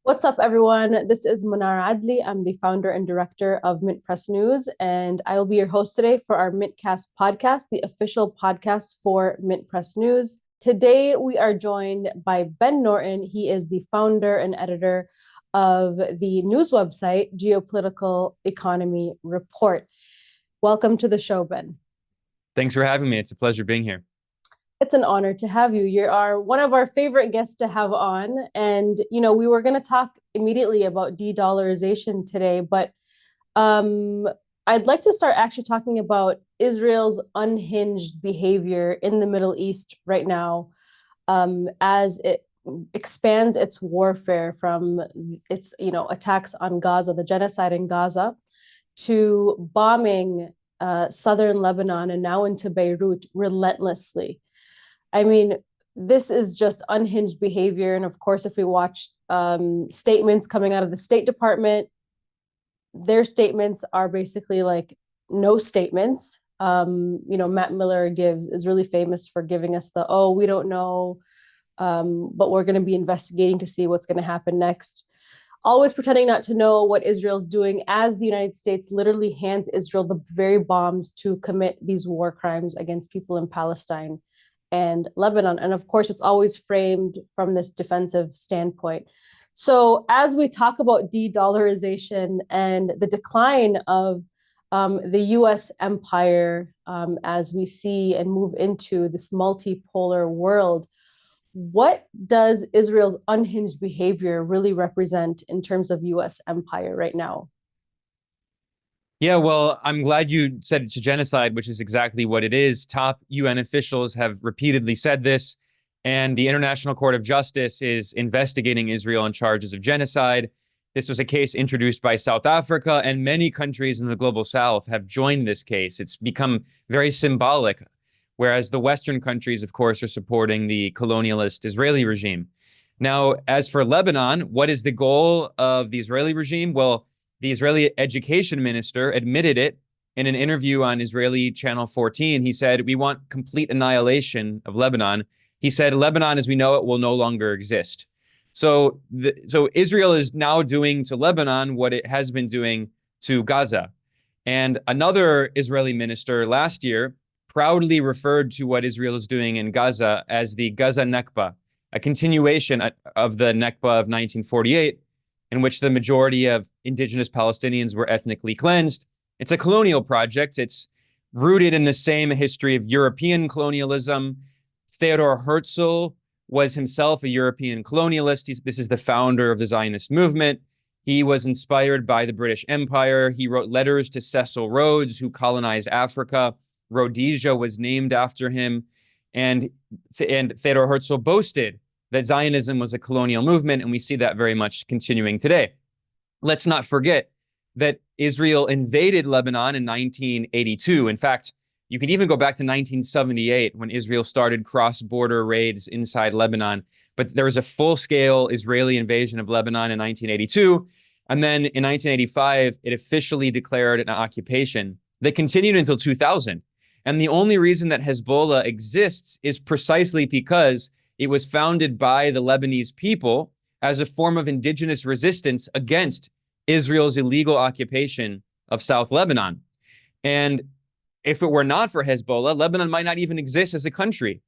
What's up, everyone? This is Mnar Adley. I'm the founder and director of Mint Press News, and I will be your host today for our MintCast podcast, the official podcast for Mint Press News. Today, we are joined by Ben Norton. He is the founder and editor of the news website, Geopolitical Economy Report. Welcome to the show, Ben. Thanks for having me. It's a pleasure being here. It's an honor to have you. You are one of our favorite guests to have on. And, we were going to talk immediately about de-dollarization today, but um, I'd like to start actually talking about Israel's unhinged behavior in the Middle East right now, as it expands its warfare from its, attacks on Gaza, the genocide in Gaza, to bombing southern Lebanon and now into Beirut relentlessly. I mean, this is just unhinged behavior. And of course, if we watch statements coming out of the State Department, their statements are basically like no statements. Matt Miller is really famous for giving us we don't know, but we're going to be investigating to see what's going to happen next. Always pretending not to know what Israel's doing, as the United States literally hands Israel the very bombs to commit these war crimes against people in Palestine and Lebanon. And of course, it's always framed from this defensive standpoint. So as we talk about de-dollarization and the decline of the US empire, as we see and move into this multipolar world, what does Israel's unhinged behavior really represent in terms of US empire right now? Yeah, well, I'm glad you said it's a genocide, which is exactly what it is. Top UN officials have repeatedly said this, and the International Court of Justice is investigating Israel on charges of genocide. This was a case introduced by South Africa, and many countries in the global South have joined this case. It's become very symbolic, whereas the Western countries, of course, are supporting the colonialist Israeli regime. Now, as for Lebanon, what is the goal of the Israeli regime? Well, the Israeli education minister admitted it in an interview on Israeli Channel 14. He said, "We want complete annihilation of Lebanon." He said, "Lebanon as we know it will no longer exist." So Israel is now doing to Lebanon what it has been doing to Gaza. And another Israeli minister last year proudly referred to what Israel is doing in Gaza as the Gaza Nakba, a continuation of the Nakba of 1948, in which the majority of indigenous Palestinians were ethnically cleansed. It's a colonial project. It's rooted in the same history of European colonialism. Theodor Herzl was himself a European colonialist. This is the founder of the Zionist movement. He was inspired by the British Empire. He wrote letters to Cecil Rhodes, who colonized Africa. Rhodesia was named after him. And Theodor Herzl boasted that Zionism was a colonial movement, and we see that very much continuing today. Let's not forget that Israel invaded Lebanon in 1982. In fact, you can even go back to 1978 when Israel started cross-border raids inside Lebanon. But there was a full-scale Israeli invasion of Lebanon in 1982. And then in 1985, it officially declared an occupation that continued until 2000. And the only reason that Hezbollah exists is precisely because it was founded by the Lebanese people as a form of indigenous resistance against Israel's illegal occupation of South Lebanon. And if it were not for Hezbollah, Lebanon might not even exist as a country.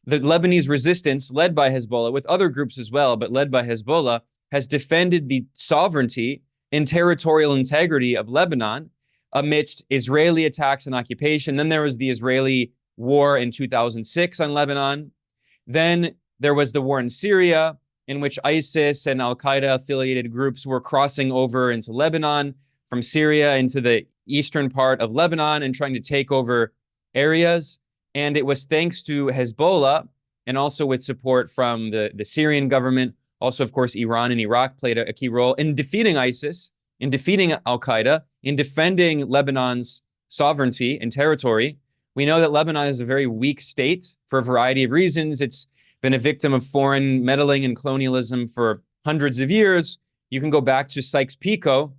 The Lebanese resistance, led by Hezbollah, with other groups as well, but led by Hezbollah, has defended the sovereignty and territorial integrity of Lebanon amidst Israeli attacks and occupation. Then there was the Israeli war in 2006 on Lebanon. Then there was the war in Syria, in which ISIS and Al-Qaeda affiliated groups were crossing over into Lebanon from Syria into the eastern part of Lebanon and trying to take over areas. And it was thanks to Hezbollah and also with support from the Syrian government. Also, of course, Iran and Iraq played a key role in defeating ISIS, in defeating Al-Qaeda, in defending Lebanon's sovereignty and territory. We know that Lebanon is a very weak state for a variety of reasons. It's been a victim of foreign meddling and colonialism for hundreds of years. You can go back to Sykes-Picot,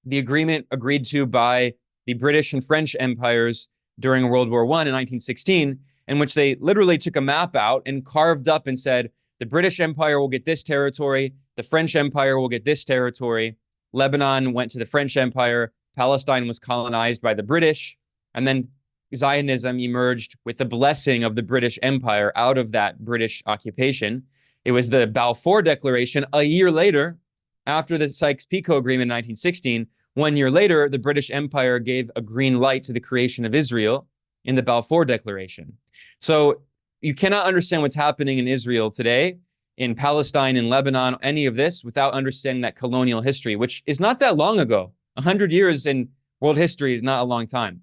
the agreement agreed to by the British and French empires during World War I in 1916, in which they literally took a map out and carved up and said, the British Empire will get this territory, the French Empire will get this territory. Lebanon went to the French Empire, Palestine was colonized by the British, and then Zionism emerged with the blessing of the British Empire out of that British occupation. It was the Balfour Declaration a year later, after the Sykes-Picot Agreement in 1916. 1 year later, the British Empire gave a green light to the creation of Israel in the Balfour Declaration. So you cannot understand what's happening in Israel today, in Palestine, in Lebanon, any of this, without understanding that colonial history, which is not that long ago. 100 years in world history is not a long time.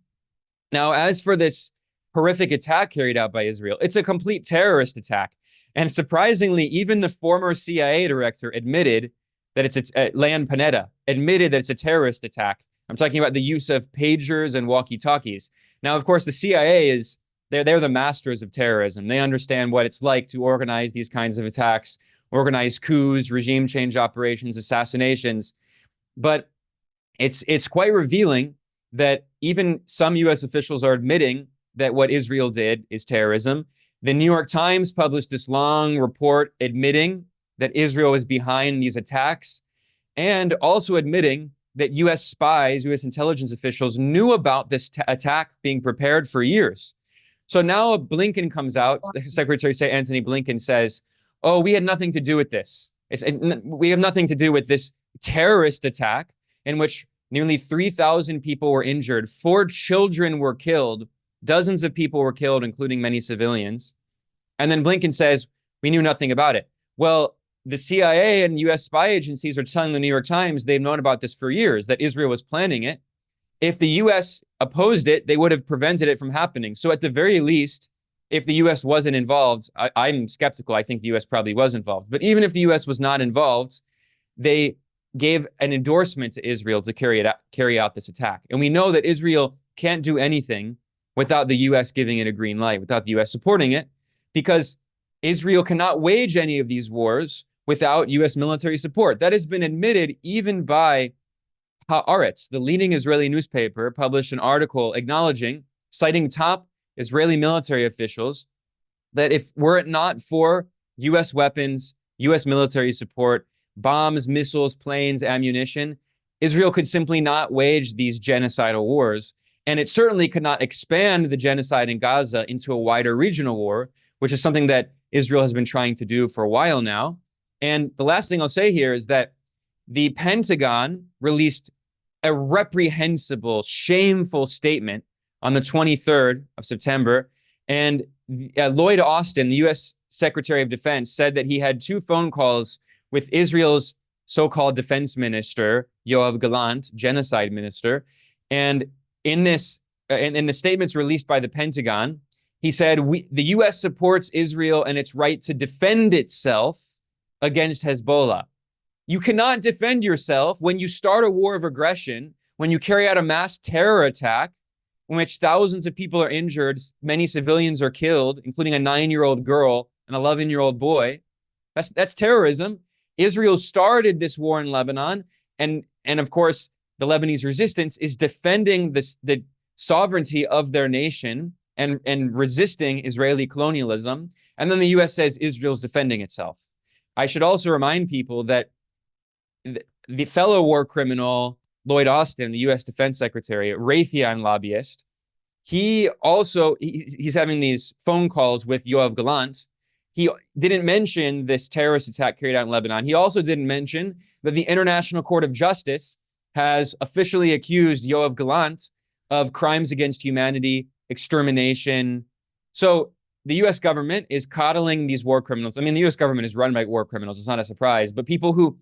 Now, as for this horrific attack carried out by Israel, it's a complete terrorist attack. And surprisingly, even the former CIA director admitted that it's Leon Panetta admitted that it's a terrorist attack. I'm talking about the use of pagers and walkie-talkies. Now, of course, the CIA is, they're the masters of terrorism. They understand what it's like to organize these kinds of attacks, organize coups, regime change operations, assassinations. But it's quite revealing that even some U.S. officials are admitting that what Israel did is terrorism. The New York Times published this long report admitting that Israel is behind these attacks, and also admitting that U.S. spies, U.S. intelligence officials knew about this attack being prepared for years. So now Blinken comes out, Secretary of State Antony Blinken says, oh, we had nothing to do with this. We have nothing to do with this terrorist attack in which nearly 3,000 people were injured, 4 children were killed, dozens of people were killed, including many civilians. And then Blinken says, we knew nothing about it. Well, the CIA and U.S. spy agencies are telling the New York Times they've known about this for years, that Israel was planning it. If the U.S. opposed it, they would have prevented it from happening. So at the very least, if the U.S. wasn't involved, I'm skeptical. I think the U.S. probably was involved. But even if the U.S. was not involved, they gave an endorsement to Israel to carry out this attack. And we know that Israel can't do anything without the U.S. giving it a green light, without the U.S. supporting it, because Israel cannot wage any of these wars without U.S. military support. That has been admitted even by Haaretz, the leading Israeli newspaper, published an article acknowledging, citing top Israeli military officials, that if were it not for U.S. weapons, U.S. military support, bombs, missiles, planes, ammunition, Israel could simply not wage these genocidal wars. And it certainly could not expand the genocide in Gaza into a wider regional war, which is something that Israel has been trying to do for a while now. And the last thing I'll say here is that the Pentagon released a reprehensible, shameful statement on the 23rd of September. And Lloyd Austin, the U.S. Secretary of Defense, said that he had 2 phone calls with Israel's so-called defense minister, Yoav Gallant, genocide minister. And in the statements released by the Pentagon, he said, the U.S. supports Israel and its right to defend itself against Hezbollah. You cannot defend yourself when you start a war of aggression, when you carry out a mass terror attack in which thousands of people are injured, many civilians are killed, including a 9-year-old girl, an 11-year-old boy. That's terrorism. Israel started this war in Lebanon, and of course, the Lebanese resistance is defending the sovereignty of their nation and resisting Israeli colonialism. And then the U.S. says Israel's defending itself. I should also remind people that the fellow war criminal, Lloyd Austin, the U.S. Defense Secretary, Raytheon lobbyist, he's having these phone calls with Yoav Gallant. He didn't mention this terrorist attack carried out in Lebanon. He also didn't mention that the International Court of Justice has officially accused Yoav Gallant of crimes against humanity, extermination. So the U.S. government is coddling these war criminals. I mean, the U.S. government is run by war criminals. It's not a surprise. But people who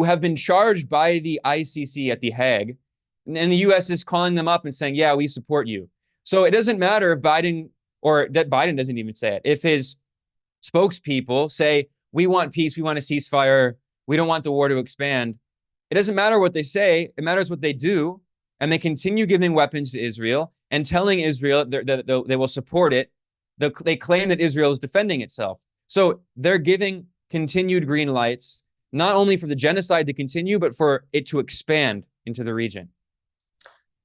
have been charged by the ICC at The Hague, and the U.S. is calling them up and saying, yeah, we support you. So it doesn't matter if Biden, or that Biden doesn't even say it, if his spokespeople say, we want peace, we want a ceasefire, we don't want the war to expand. It doesn't matter what they say. It matters what they do. And they continue giving weapons to Israel and telling Israel that they will support it. They claim that Israel is defending itself. So they're giving continued green lights, not only for the genocide to continue, but for it to expand into the region.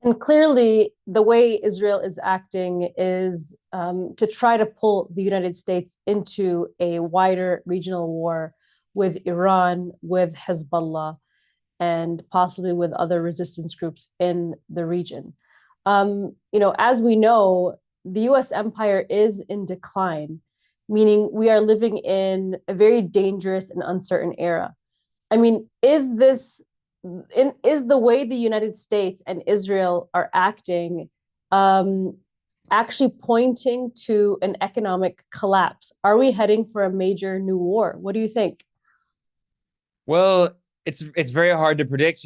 And clearly, the way Israel is acting is to try to pull the United States into a wider regional war with Iran, with Hezbollah, and possibly with other resistance groups in the region. As we know, the US empire is in decline, meaning we are living in a very dangerous and uncertain era. I mean, is the way the United States and Israel are acting um, actually pointing to an economic collapse? Are we heading for a major new war? What do you think? Well, it's very hard to predict.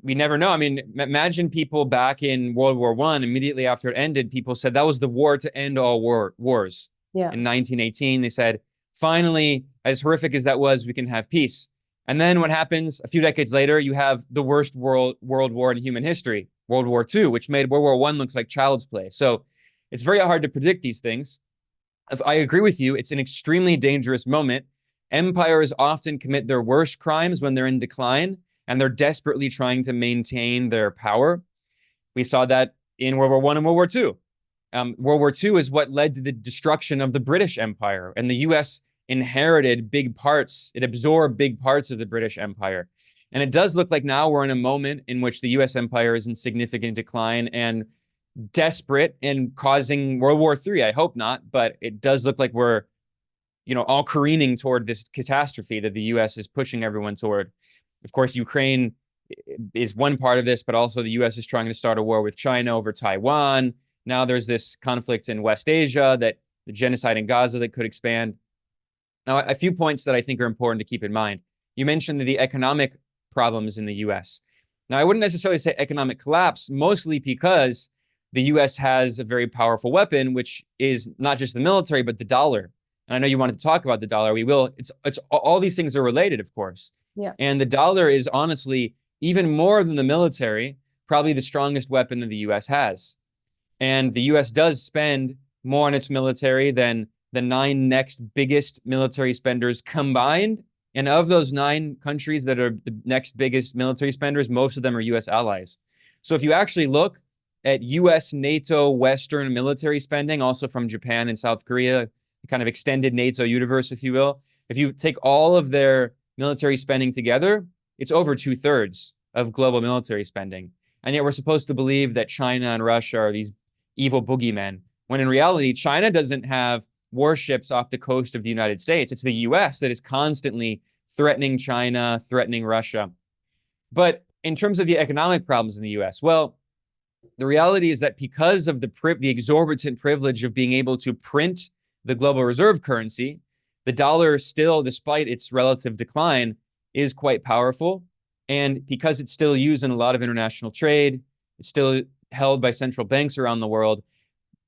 We never know. I mean, imagine people back in World War One, immediately after it ended, people said that was the war to end all wars. Yeah. In 1918, they said, finally, as horrific as that was, we can have peace. And then what happens a few decades later? You have the worst world war in human history, World War II, which made World War One looks like child's play. So it's very hard to predict these things. If I agree with you, it's an extremely dangerous moment. Empires often commit their worst crimes when they're in decline, and they're desperately trying to maintain their power. We saw that in World War One and World War Two. World War II is what led to the destruction of the British Empire, and the U.S. inherited big parts. It absorbed big parts of the British Empire. And it does look like now we're in a moment in which the U.S. empire is in significant decline and desperate and causing World War III. I hope not, but it does look like we're, all careening toward this catastrophe that the U.S. is pushing everyone toward. Of course, Ukraine is one part of this, but also the U.S. is trying to start a war with China over Taiwan. Now there's this conflict in West Asia, that the genocide in Gaza that could expand. Now, a few points that I think are important to keep in mind. You mentioned the economic problems in the U.S. Now, I wouldn't necessarily say economic collapse, mostly because the U.S. has a very powerful weapon, which is not just the military, but the dollar. And I know you wanted to talk about the dollar. We will. It's all these things are related, of course. Yeah. And the dollar is honestly, even more than the military, probably the strongest weapon that the U.S. has. And the U.S. does spend more on its military than the 9 next biggest military spenders combined. And of those 9 countries that are the next biggest military spenders, most of them are U.S. allies. So if you actually look at U.S., NATO, Western military spending, also from Japan and South Korea, kind of extended NATO universe, if you will, if you take all of their military spending together, it's over 2/3 of global military spending. And yet we're supposed to believe that China and Russia are these evil boogeymen, when in reality, China doesn't have warships off the coast of the United States. It's the U.S. that is constantly threatening China, threatening Russia. But in terms of the economic problems in the U.S., well, the reality is that because of the exorbitant privilege of being able to print the global reserve currency, the dollar still, despite its relative decline, is quite powerful. And because it's still used in a lot of international trade, it's still held by central banks around the world,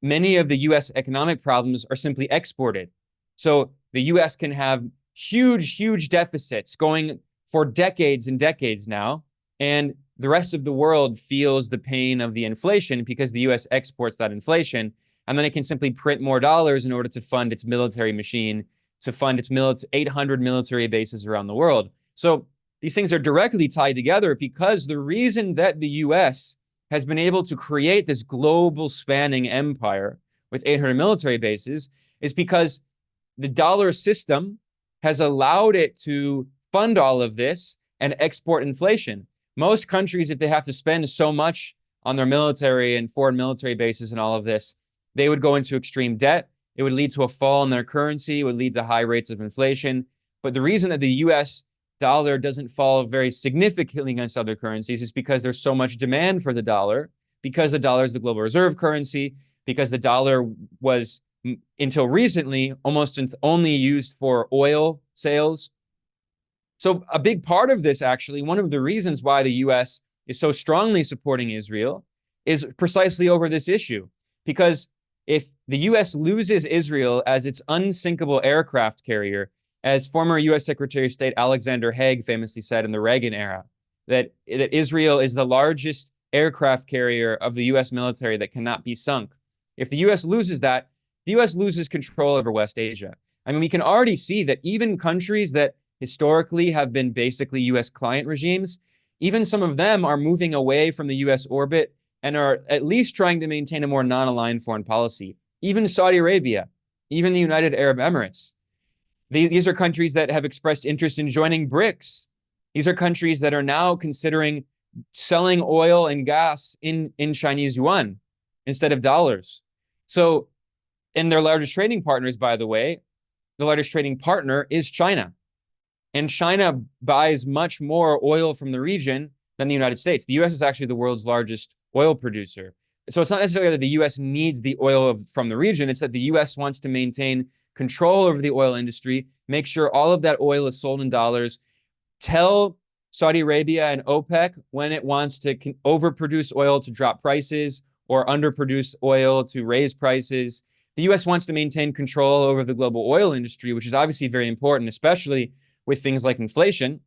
many of the U.S. economic problems are simply exported. So the U.S. can have huge deficits going for decades and decades now, and the rest of the world feels the pain of the inflation because the U.S. exports that inflation, and then it can simply print more dollars in order to fund its military machine, to fund its 800 military bases around the world. So these things are directly tied together because the reason that the U.S. has been able to create this global spanning empire with 800 military bases is because the dollar system has allowed it to fund all of this and export inflation. Most countries, if they have to spend so much on their military and foreign military bases and all of this, they would go into extreme debt. It would lead to a fall in their currency. It would lead to high rates of inflation. But the reason that the U.S. dollar doesn't fall very significantly against other currencies is because there's so much demand for the dollar, because the dollar is the global reserve currency, because the dollar was, until recently, almost only used for oil sales. So a big part of this, actually, one of the reasons why the U.S. is so strongly supporting Israel is precisely over this issue. Because if the U.S. loses Israel as its unsinkable aircraft carrier, as former U.S. Secretary of State Alexander Haig famously said in the Reagan era, that Israel is the largest aircraft carrier of the U.S. military that cannot be sunk. If the U.S. loses that, the U.S. loses control over West Asia. I mean, we can already see that even countries that historically have been basically U.S. client regimes, Even some of them are moving away from the US orbit and are at least trying to maintain a more non-aligned foreign policy. Even Saudi Arabia, even the United Arab Emirates. These are countries that have expressed interest in joining BRICS. These are countries that are now considering selling oil and gas in Chinese yuan instead of dollars. So, and their largest trading partners, by the way, the largest trading partner is China. And China buys much more oil from the region than the United States. The US is actually the world's largest oil producer. So it's not necessarily that the US needs the oil from the region. It's that the US wants to maintain control over the oil industry, make sure all of that oil is sold in dollars, tell Saudi Arabia and OPEC when it wants to overproduce oil to drop prices or underproduce oil to raise prices. The US wants to maintain control over the global oil industry, which is obviously very important, especially with things like inflation.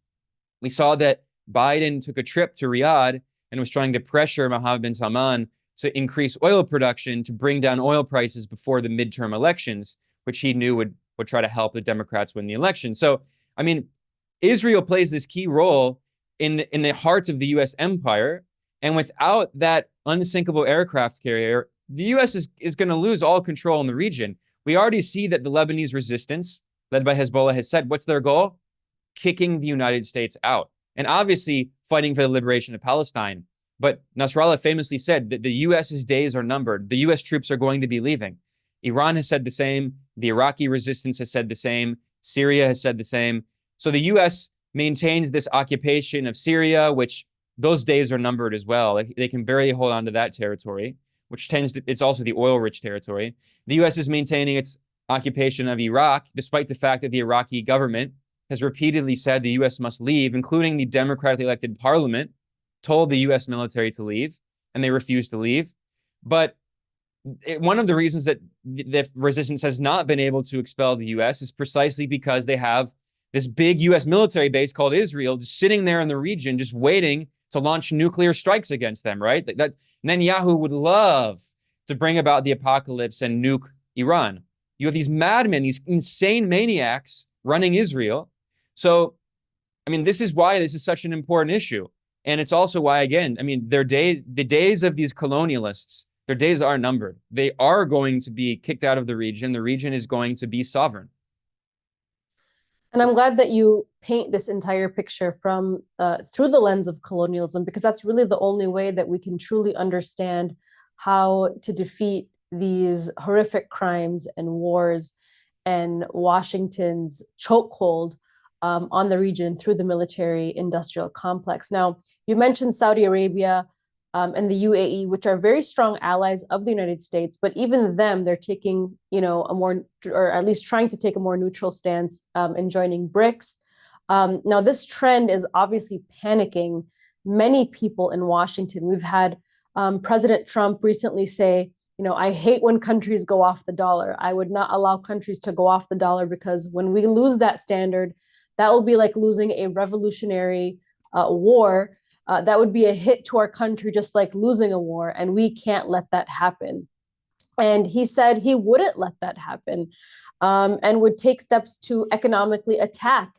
We saw that Biden took a trip to Riyadh and was trying to pressure Mohammed bin Salman to increase oil production to bring down oil prices before the midterm elections, which he knew would try to help the Democrats win the election. So, I mean, Israel plays this key role in the heart of the US empire. And without that unsinkable aircraft carrier, the US is going to lose all control in the region. We already see that the Lebanese resistance, led by Hezbollah, has said, what's their goal? Kicking the United States out. And obviously fighting for the liberation of Palestine. But Nasrallah famously said that the US's days are numbered. The US troops are going to be leaving. Iran has said the same. The Iraqi resistance has said the same. Syria has said the same. So the US maintains this occupation of Syria, which those days are numbered as well. They can barely hold on to that territory, which it's also the oil-rich territory. The US is maintaining its occupation of Iraq, despite the fact that the Iraqi government has repeatedly said the US must leave, including the democratically elected parliament told the US military to leave, and they refused to leave. But one of the reasons that the resistance has not been able to expel the US is precisely because they have this big US military base called Israel just sitting there in the region, just waiting to launch nuclear strikes against them, right? That Netanyahu would love to bring about the apocalypse and nuke Iran. You have these madmen, these insane maniacs running Israel. So, I mean, this is why this is such an important issue. And it's also why, again, I mean, the days of these colonialists, their days are numbered. They are going to be kicked out of the region. The region is going to be sovereign. And I'm glad that you paint this entire picture from through the lens of colonialism, because that's really the only way that we can truly understand how to defeat these horrific crimes and wars and Washington's chokehold on the region through the military-industrial complex. Now, you mentioned Saudi Arabia and the UAE, which are very strong allies of the United States, but even them, they're taking, a more, or at least trying to take a more neutral stance in joining BRICS. Now, this trend is obviously panicking many people in Washington. We've had President Trump recently say, I hate when countries go off the dollar. I would not allow countries to go off the dollar because when we lose that standard, that will be like losing a revolutionary war. That would be a hit to our country, just like losing a war, and we can't let that happen. And he said he wouldn't let that happen and would take steps to economically attack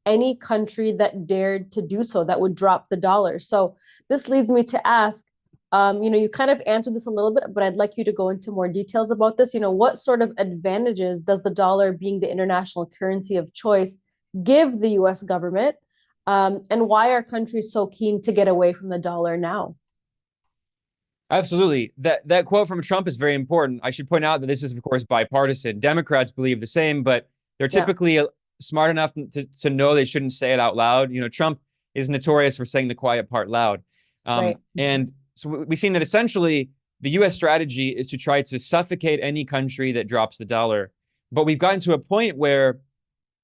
any country that dared to do so, that would drop the dollar. So this leads me to ask, you kind of answered this a little bit, but I'd like you to go into more details about this. What sort of advantages does the dollar, being the international currency of choice, give the US government? And why are countries so keen to get away from the dollar now? Absolutely. That quote from Trump is very important. I should point out that this is, of course, bipartisan. Democrats believe the same, but they're typically smart enough to know they shouldn't say it out loud. Trump is notorious for saying the quiet part loud. Right. And so we've seen that essentially the US strategy is to try to suffocate any country that drops the dollar. But we've gotten to a point where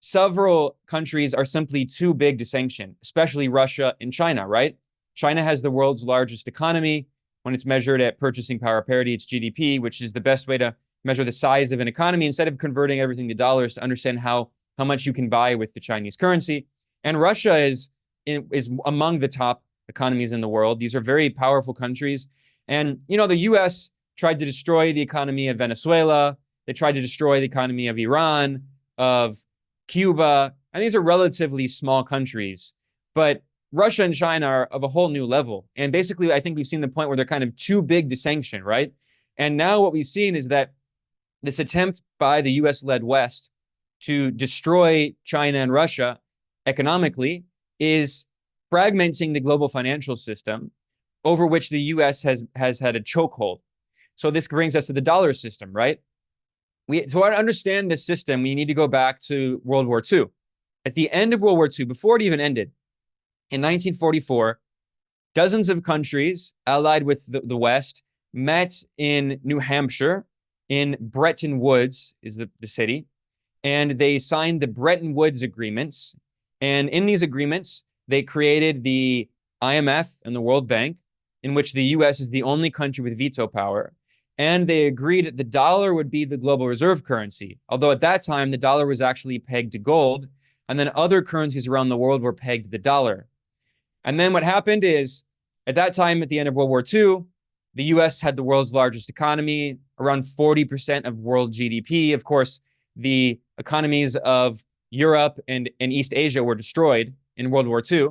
several countries are simply too big to sanction, especially Russia and China, right? China has the world's largest economy. When it's measured at purchasing power parity, it's GDP, which is the best way to measure the size of an economy instead of converting everything to dollars, to understand how much you can buy with the Chinese currency. And Russia is among the top economies in the world. These are very powerful countries. And, the US tried to destroy the economy of Venezuela. They tried to destroy the economy of Iran, of Cuba, and these are relatively small countries. But Russia and China are of a whole new level. And basically, I think we've seen the point where they're kind of too big to sanction, right? And now what we've seen is that this attempt by the US-led West to destroy China and Russia economically is fragmenting the global financial system over which the US has had a chokehold. So this brings us to the dollar system, right? To understand this system, we need to go back to World War II. At the end of World War II, before it even ended, in 1944, dozens of countries allied with the West met in New Hampshire, in Bretton Woods is the city, and they signed the Bretton Woods agreements. And in these agreements, they created the IMF and the World Bank, in which the US is the only country with veto power. And they agreed that the dollar would be the global reserve currency. Although at that time, the dollar was actually pegged to gold, and then other currencies around the world were pegged to the dollar. And then what happened is, at that time, at the end of World War II, the US had the world's largest economy, around 40% of world GDP. Of course, the economies of Europe and East Asia were destroyed in World War II.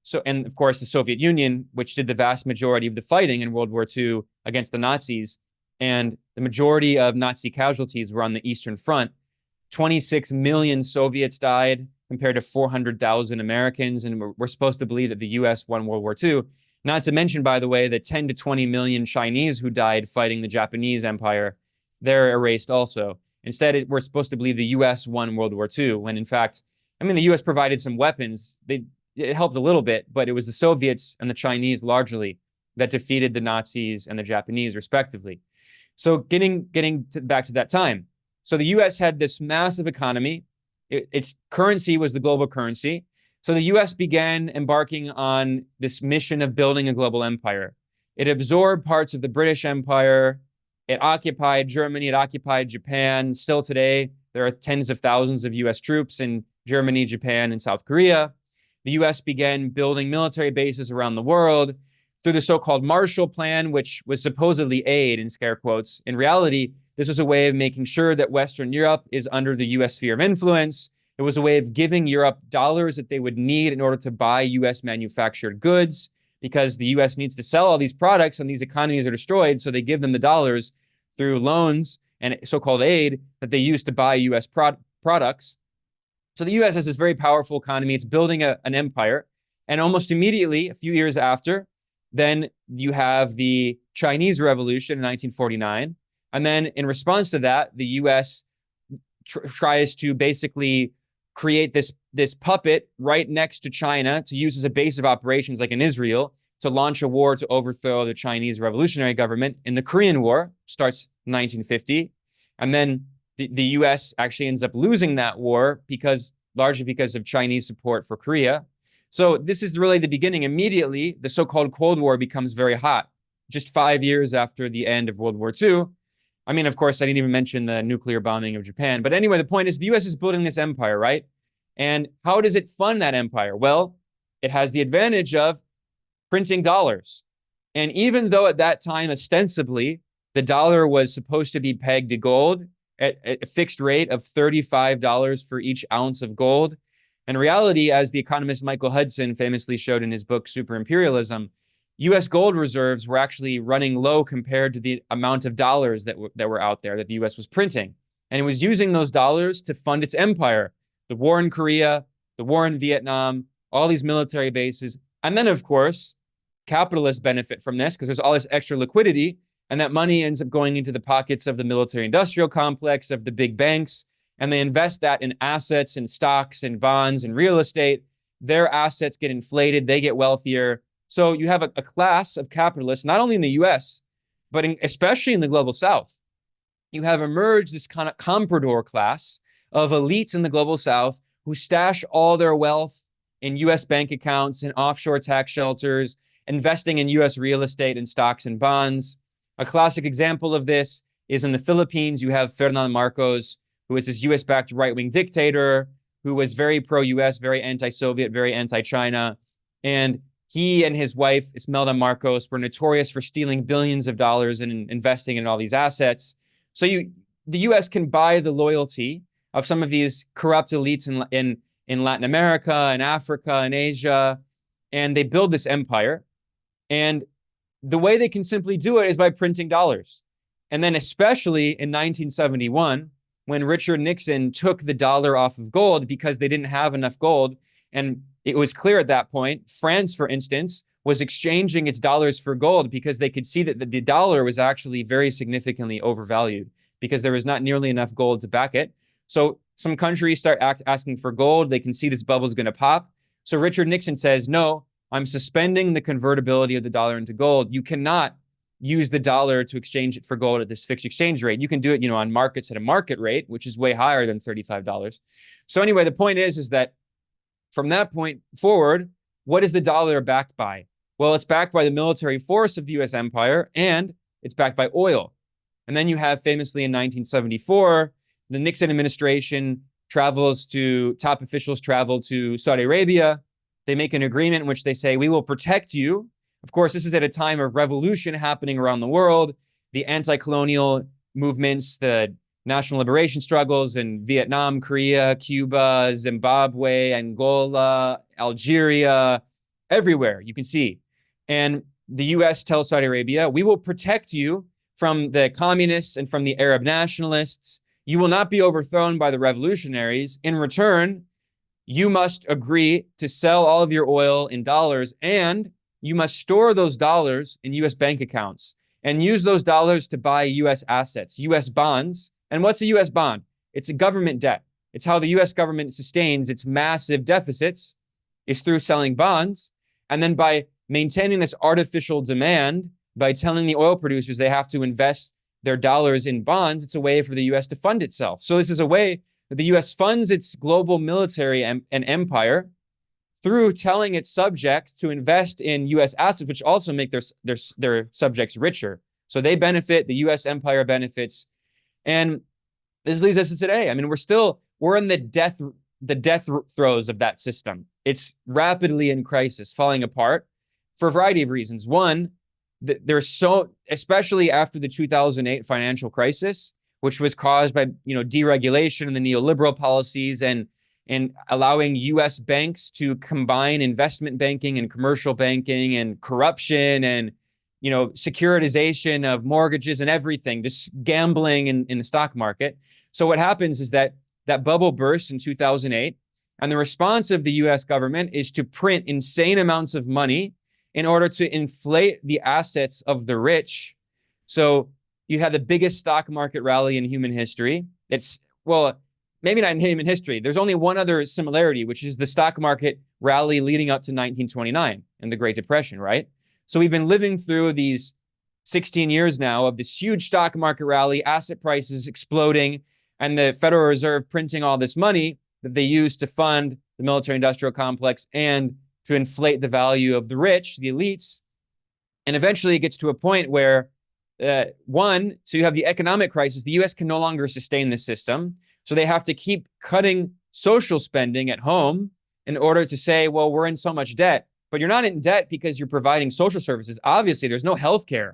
So, and of course, the Soviet Union, which did the vast majority of the fighting in World War II against the Nazis, and the majority of Nazi casualties were on the Eastern Front. 26 million Soviets died compared to 400,000 Americans, and we're supposed to believe that the US won World War II. Not to mention, by the way, the 10 to 20 million Chinese who died fighting the Japanese Empire, they're erased also. Instead, we're supposed to believe the US won World War II, when in fact, I mean, the US provided some weapons. It helped a little bit, but it was the Soviets and the Chinese largely that defeated the Nazis and the Japanese, respectively. So getting back to that time. So the US had this massive economy. Its currency was the global currency. So the US began embarking on this mission of building a global empire. It absorbed parts of the British Empire. It occupied Germany. It occupied Japan. Still today, there are tens of thousands of US troops in Germany, Japan, and South Korea. The US began building military bases around the world through the so-called Marshall Plan, which was supposedly aid, in scare quotes. In reality, this was a way of making sure that Western Europe is under the US sphere of influence. It was a way of giving Europe dollars that they would need in order to buy US manufactured goods, because the US needs to sell all these products and these economies are destroyed. So they give them the dollars through loans and so-called aid that they use to buy US products. So the US has this very powerful economy. It's building an empire. And almost immediately, a few years after, then you have the Chinese Revolution in 1949. And then in response to that, the US tries to basically create this puppet right next to China to use as a base of operations, like in Israel, to launch a war to overthrow the Chinese revolutionary government. In the Korean War, starts in 1950. And then the US actually ends up losing that war largely because of Chinese support for Korea. So this is really the beginning. Immediately, the so-called Cold War becomes very hot. Just 5 years after the end of World War II. I mean, of course, I didn't even mention the nuclear bombing of Japan. But anyway, the point is the US is building this empire, right? And how does it fund that empire? Well, it has the advantage of printing dollars. And even though at that time, ostensibly, the dollar was supposed to be pegged to gold at a fixed rate of $35 for each ounce of gold, in reality, as the economist Michael Hudson famously showed in his book, Super Imperialism, US gold reserves were actually running low compared to the amount of dollars that were out there that the US was printing. And it was using those dollars to fund its empire. The war in Korea, the war in Vietnam, all these military bases. And then, of course, capitalists benefit from this because there's all this extra liquidity. And that money ends up going into the pockets of the military-industrial complex, of the big banks. And they invest that in assets and stocks and bonds and real estate. Their assets get inflated. They get wealthier. So you have a class of capitalists, not only in the US, but especially in the global South. You have emerged this kind of comprador class of elites in the global South who stash all their wealth in US bank accounts and offshore tax shelters, investing in US real estate and stocks and bonds. A classic example of this is in the Philippines. You have Ferdinand Marcos, who is this US-backed right-wing dictator who was very pro-US, very anti-Soviet, very anti-China. And he and his wife, Imelda Marcos, were notorious for stealing billions of dollars and investing in all these assets. So the US can buy the loyalty of some of these corrupt elites in Latin America and Africa and Asia. and they build this empire. And the way they can simply do it is by printing dollars. And then especially in 1971, when Richard Nixon took the dollar off of gold because they didn't have enough gold. And it was clear at that point, France, for instance, was exchanging its dollars for gold because they could see that the dollar was actually very significantly overvalued because there was not nearly enough gold to back it. So some countries start asking for gold. They can see this bubble is going to pop. So Richard Nixon says, no, I'm suspending the convertibility of the dollar into gold. You cannot use the dollar to exchange it for gold at this fixed exchange rate. You can do it, on markets at a market rate, which is way higher than $35. So anyway, the point is that from that point forward, what is the dollar backed by? Well, it's backed by the military force of the US empire, and it's backed by oil. And then you have famously in 1974, the Nixon administration top officials travel to Saudi Arabia. They make an agreement in which they say, we will protect you. Of course, this is at a time of revolution happening around the world. The anti-colonial movements, the national liberation struggles in Vietnam, Korea, Cuba, Zimbabwe, Angola, Algeria, everywhere you can see. And the US tells Saudi Arabia, we will protect you from the communists and from the Arab nationalists. You will not be overthrown by the revolutionaries. In return, you must agree to sell all of your oil in dollars, and you must store those dollars in US bank accounts and use those dollars to buy US assets, US bonds. And what's a US bond? It's a government debt. It's how the US government sustains its massive deficits is through selling bonds. And then by maintaining this artificial demand, by telling the oil producers they have to invest their dollars in bonds, it's a way for the US to fund itself. So this is a way that the US funds its global military and empire through telling its subjects to invest in US assets, which also make their subjects richer. So they benefit, the US empire benefits. And this leads us to today. I mean, we're in the death throes of that system. It's rapidly in crisis, falling apart for a variety of reasons. One, especially after the 2008 financial crisis, which was caused by, deregulation and the neoliberal policies and allowing US banks to combine investment banking and commercial banking and corruption and, securitization of mortgages and everything, just gambling in the stock market. So what happens is that bubble burst in 2008, and the response of the US government is to print insane amounts of money in order to inflate the assets of the rich. So you had the biggest stock market rally in human history. Maybe not in human history. There's only one other similarity, which is the stock market rally leading up to 1929 and the Great Depression, right? So we've been living through these 16 years now of this huge stock market rally, asset prices exploding, and the Federal Reserve printing all this money that they use to fund the military-industrial complex and to inflate the value of the rich, the elites. And eventually it gets to a point where, so you have the economic crisis. The US can no longer sustain this system. So they have to keep cutting social spending at home in order to say, well, we're in so much debt. But you're not in debt because you're providing social services. Obviously, there's no healthcare.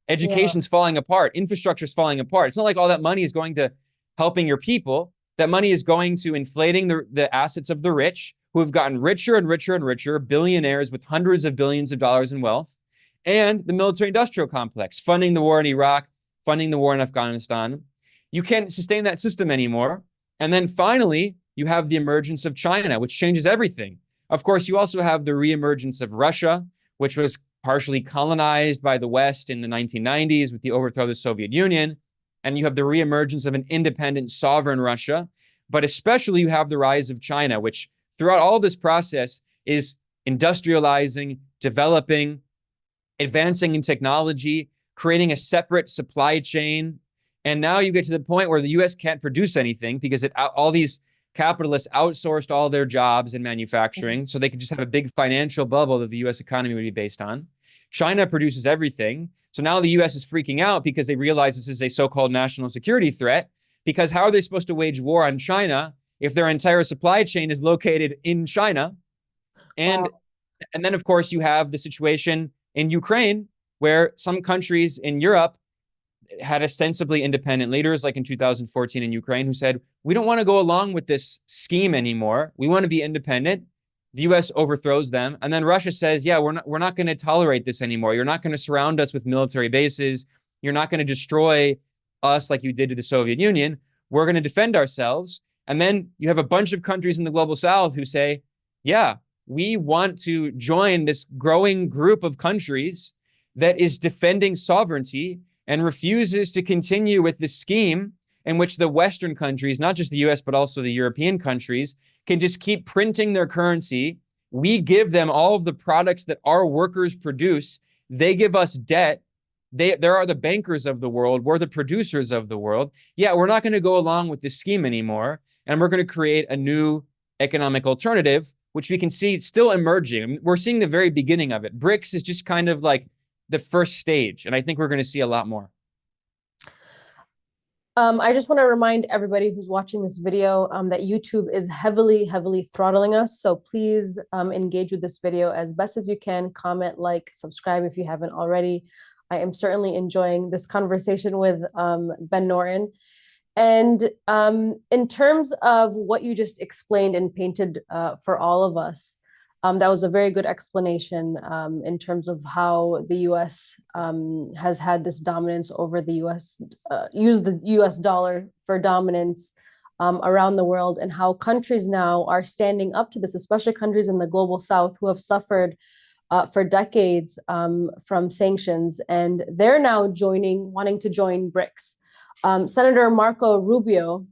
Education's falling apart. Infrastructure's falling apart. It's not like all that money is going to helping your people. That money is going to inflating the assets of the rich, who have gotten richer and richer and richer, billionaires with hundreds of billions of dollars in wealth, and the military-industrial complex, funding the war in Iraq, funding the war in Afghanistan. You can't sustain that system anymore. And then finally, you have the emergence of China, which changes everything. Of course, you also have the reemergence of Russia, which was partially colonized by the West in the 1990s with the overthrow of the Soviet Union. And you have the reemergence of an independent, sovereign Russia. But especially you have the rise of China, which throughout all this process is industrializing, developing, advancing in technology, creating a separate supply chain. And now you get to the point where the US can't produce anything because all these capitalists outsourced all their jobs in manufacturing, so they could just have a big financial bubble that the US economy would be based on. China produces everything. So now the US is freaking out because they realize this is a so-called national security threat, because how are they supposed to wage war on China if their entire supply chain is located in China? And then, of course, you have the situation in Ukraine, where some countries in Europe had ostensibly independent leaders, like in 2014 in Ukraine, who said, we don't want to go along with this scheme anymore. We want to be independent. The US overthrows them. And then Russia says, yeah, we're not going to tolerate this anymore. You're not going to surround us with military bases. You're not going to destroy us like you did to the Soviet Union. We're going to defend ourselves. And then you have a bunch of countries in the global south who say, yeah, we want to join this growing group of countries that is defending sovereignty and refuses to continue with this scheme in which the Western countries, not just the US, but also the European countries, can just keep printing their currency. We give them all of the products that our workers produce. They give us debt. There are the bankers of the world. We're the producers of the world. Yeah, we're not going to go along with this scheme anymore. And we're going to create a new economic alternative, which we can see still emerging. I mean, we're seeing the very beginning of it. BRICS is just kind of like the first stage. And I think we're going to see a lot more. I just want to remind everybody who's watching this video that YouTube is heavily throttling us. So please engage with this video as best as you can. Comment, like, subscribe if you haven't already. I am certainly enjoying this conversation with Ben Norton. And in terms of what you just explained and painted for all of us, that was a very good explanation in terms of how the US has had this dominance over the US, use the US dollar for dominance around the world, and how countries now are standing up to this, especially countries in the global south who have suffered for decades from sanctions, and they're now wanting to join BRICS. Senator Marco Rubio,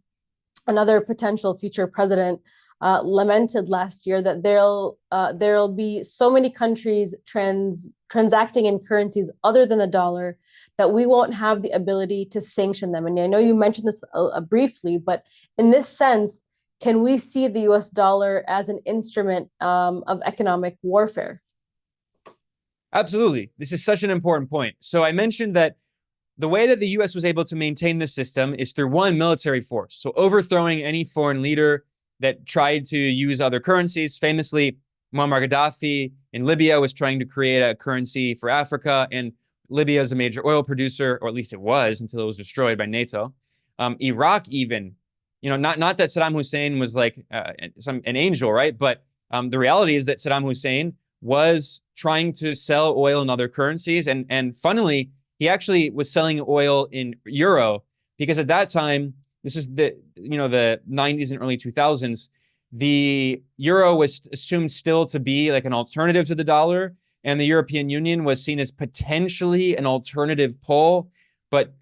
another potential future president, lamented last year that there'll be so many countries transacting in currencies other than the dollar that we won't have the ability to sanction them. And I know you mentioned this briefly, but in this sense, can we see the US dollar as an instrument of economic warfare? Absolutely. This is such an important point. So I mentioned that the way that the US was able to maintain the system is through one, military force. So overthrowing any foreign leader that tried to use other currencies. Famously, Muammar Gaddafi in Libya was trying to create a currency for Africa, and Libya is a major oil producer, or at least it was until it was destroyed by NATO. Iraq even, not that Saddam Hussein was like an angel, right? But the reality is that Saddam Hussein was trying to sell oil in other currencies. And funnily, he actually was selling oil in euro, because at that time, this is the 90s and early 2000s, the euro was assumed still to be like an alternative to the dollar, and the European Union was seen as potentially an alternative pole. But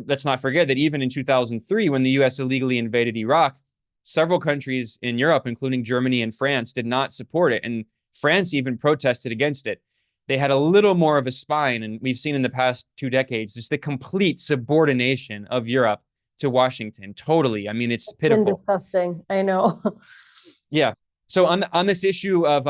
let's not forget that even in 2003, when the US illegally invaded Iraq, several countries in Europe, including Germany and France, did not support it. And France even protested against it. They had a little more of a spine, and we've seen in the past 2 decades just the complete subordination of Europe to Washington. Totally. I mean, it's pitiful. Been disgusting. I know. Yeah. So on this issue of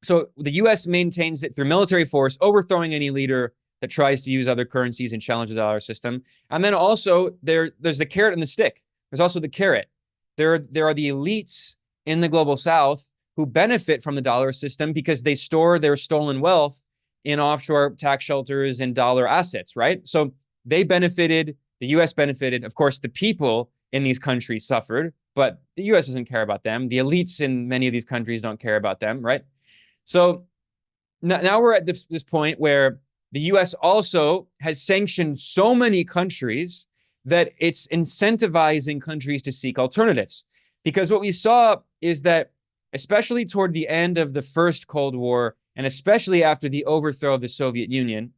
so the US maintains it through military force, overthrowing any leader that tries to use other currencies and challenge the dollar system. And then also there's the carrot and the stick. There's also the carrot. There are the elites in the global south who benefit from the dollar system because they store their stolen wealth in offshore tax shelters and dollar assets, right? So they benefited. The US benefited. Of course, the people in these countries suffered, but the US doesn't care about them. The elites in many of these countries don't care about them, right? So now we're at this point where the US also has sanctioned so many countries that it's incentivizing countries to seek alternatives. Because what we saw is that, especially toward the end of the first Cold War, and especially after the overthrow of the Soviet Union,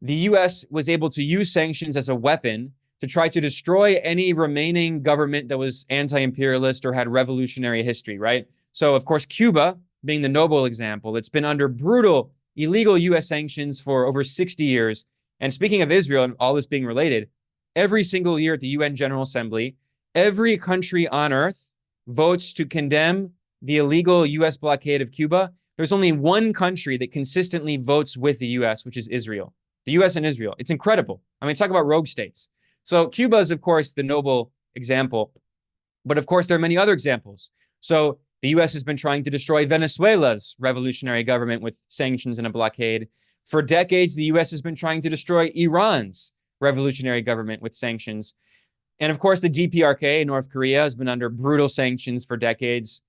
the US was able to use sanctions as a weapon to try to destroy any remaining government that was anti-imperialist or had revolutionary history, right? So, of course, Cuba being the noble example, it's been under brutal, illegal US sanctions for over 60 years. And speaking of Israel and all this being related, every single year at the UN General Assembly, every country on earth votes to condemn the illegal US blockade of Cuba. There's only one country that consistently votes with the US, which is Israel. The US and Israel. It's incredible. I mean, talk about rogue states. So Cuba is, of course, the noble example. But of course, there are many other examples. So the US has been trying to destroy Venezuela's revolutionary government with sanctions and a blockade. For decades, the US has been trying to destroy Iran's revolutionary government with sanctions. And of course, the DPRK in North Korea has been under brutal sanctions for decades.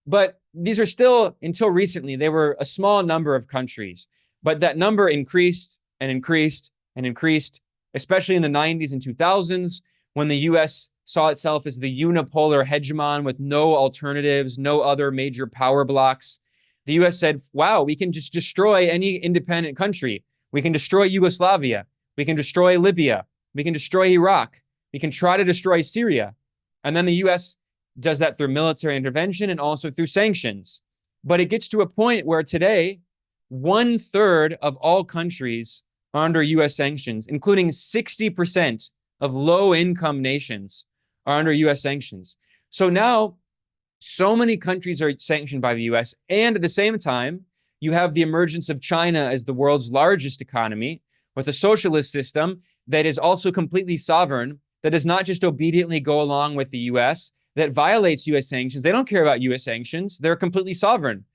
But these are still, until recently, they were a small number of countries, but that number increased and increased and increased, especially in the 90s and 2000s, when the US saw itself as the unipolar hegemon with no alternatives, no other major power blocks. The US said, wow, we can just destroy any independent country. We can destroy Yugoslavia. We can destroy Libya. We can destroy Iraq. We can try to destroy Syria. And then the US does that through military intervention and also through sanctions. But it gets to a point where today, 1/3 of all countries are under US sanctions, including 60% of low-income nations are under US sanctions. So now, so many countries are sanctioned by the US, and at the same time, you have the emergence of China as the world's largest economy, with a socialist system that is also completely sovereign, that does not just obediently go along with the US, that violates US sanctions. They don't care about US sanctions. They're completely sovereign.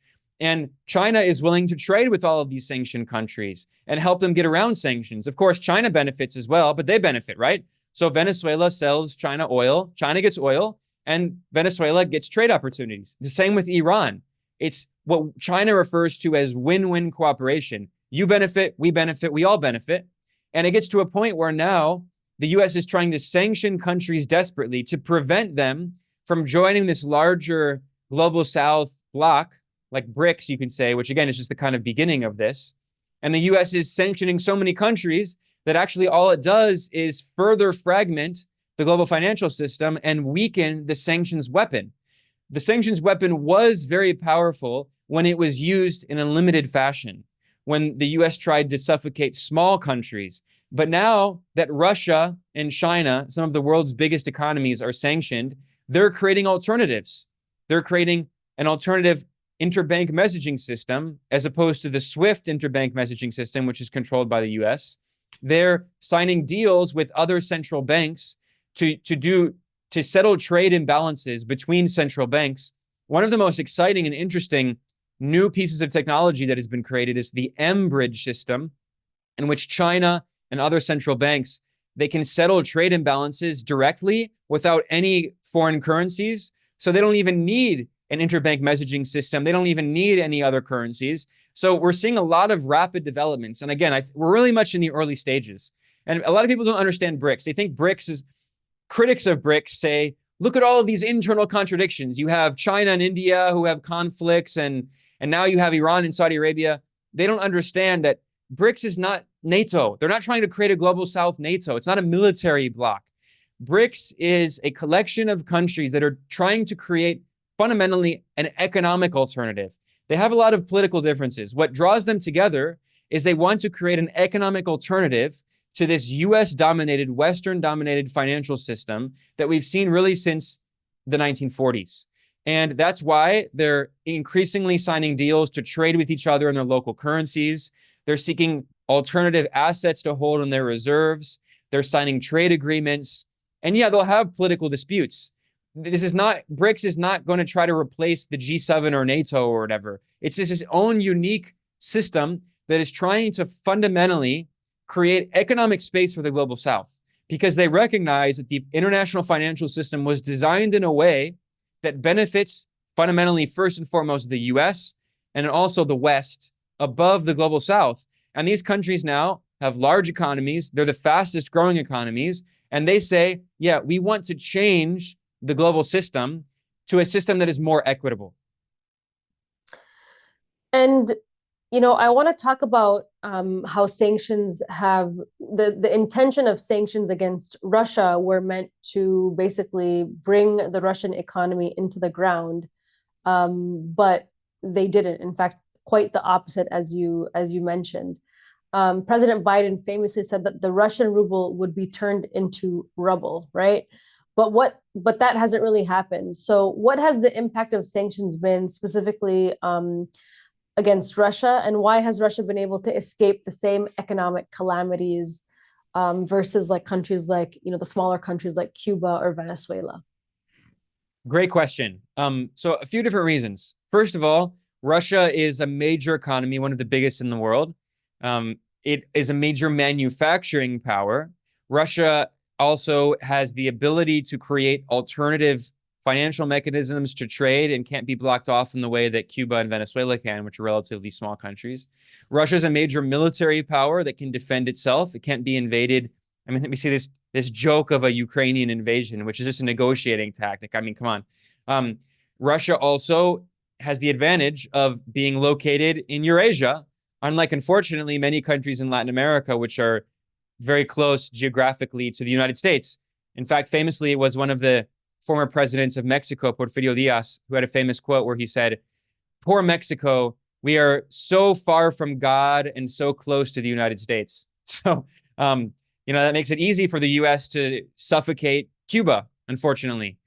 And China is willing to trade with all of these sanctioned countries and help them get around sanctions. Of course, China benefits as well, but they benefit, right? So Venezuela sells China oil, China gets oil, and Venezuela gets trade opportunities. The same with Iran. It's what China refers to as win-win cooperation. You benefit, we all benefit. And it gets to a point where now the US is trying to sanction countries desperately to prevent them from joining this larger global South bloc, like BRICS, you can say, which again is just the kind of beginning of this. And the US is sanctioning so many countries that actually all it does is further fragment the global financial system and weaken the sanctions weapon. The sanctions weapon was very powerful when it was used in a limited fashion, when the US tried to suffocate small countries. But now that Russia and China, some of the world's biggest economies, are sanctioned, they're creating alternatives. They're creating an alternative interbank messaging system as opposed to the SWIFT interbank messaging system, which is controlled by the US. They're signing deals with other central banks to settle trade imbalances between central banks. One of the most exciting and interesting new pieces of technology that has been created is the M-Bridge system, in which China and other central banks, they can settle trade imbalances directly without any foreign currencies. So they don't even need an interbank messaging system. They don't even need any other currencies. So we're seeing a lot of rapid developments. And again, we're really much in the early stages. And a lot of people don't understand BRICS. They think BRICS is, critics of BRICS say, look at all of these internal contradictions. You have China and India who have conflicts, and now you have Iran and Saudi Arabia. They don't understand that BRICS is not NATO. They're not trying to create a global South NATO. It's not a military bloc. BRICS is a collection of countries that are trying to create fundamentally an economic alternative. They have a lot of political differences. What draws them together is they want to create an economic alternative to this US-dominated, Western-dominated financial system that we've seen really since the 1940s. And that's why they're increasingly signing deals to trade with each other in their local currencies. They're seeking alternative assets to hold in their reserves. They're signing trade agreements. And yeah, they'll have political disputes. BRICS is not going to try to replace the G7 or NATO or whatever. It's just its own unique system that is trying to fundamentally create economic space for the global South, because they recognize that the international financial system was designed in a way that benefits fundamentally, first and foremost, the US and also the West above the global South. And these countries now have large economies. They're the fastest growing economies. And they say, yeah, we want to change the global system to a system that is more equitable. And, I want to talk about how sanctions have the intention of sanctions against Russia were meant to basically bring the Russian economy into the ground. But they didn't. In fact, quite the opposite, as you mentioned. President Biden famously said that the Russian ruble would be turned into rubble, right? But that hasn't really happened. So what has the impact of sanctions been specifically against Russia, and why has Russia been able to escape the same economic calamities versus like countries like, the smaller countries like Cuba or Venezuela? Great question. So a few different reasons. First of all, Russia is a major economy, one of the biggest in the world. It is a major manufacturing power. Russia also has the ability to create alternative financial mechanisms to trade and can't be blocked off in the way that Cuba and Venezuela can, which are relatively small countries. Russia is a major military power that can defend itself. It can't be invaded. I mean, we see this joke of a Ukrainian invasion, which is just a negotiating tactic. I mean, come on. Russia also has the advantage of being located in Eurasia, unlike, unfortunately, many countries in Latin America, which are very close geographically to the United States. In fact, famously, it was one of the former presidents of Mexico, Porfirio Diaz, who had a famous quote where he said, "Poor Mexico, we are so far from God and so close to the United States." So, that makes it easy for the U.S. to suffocate Cuba, unfortunately.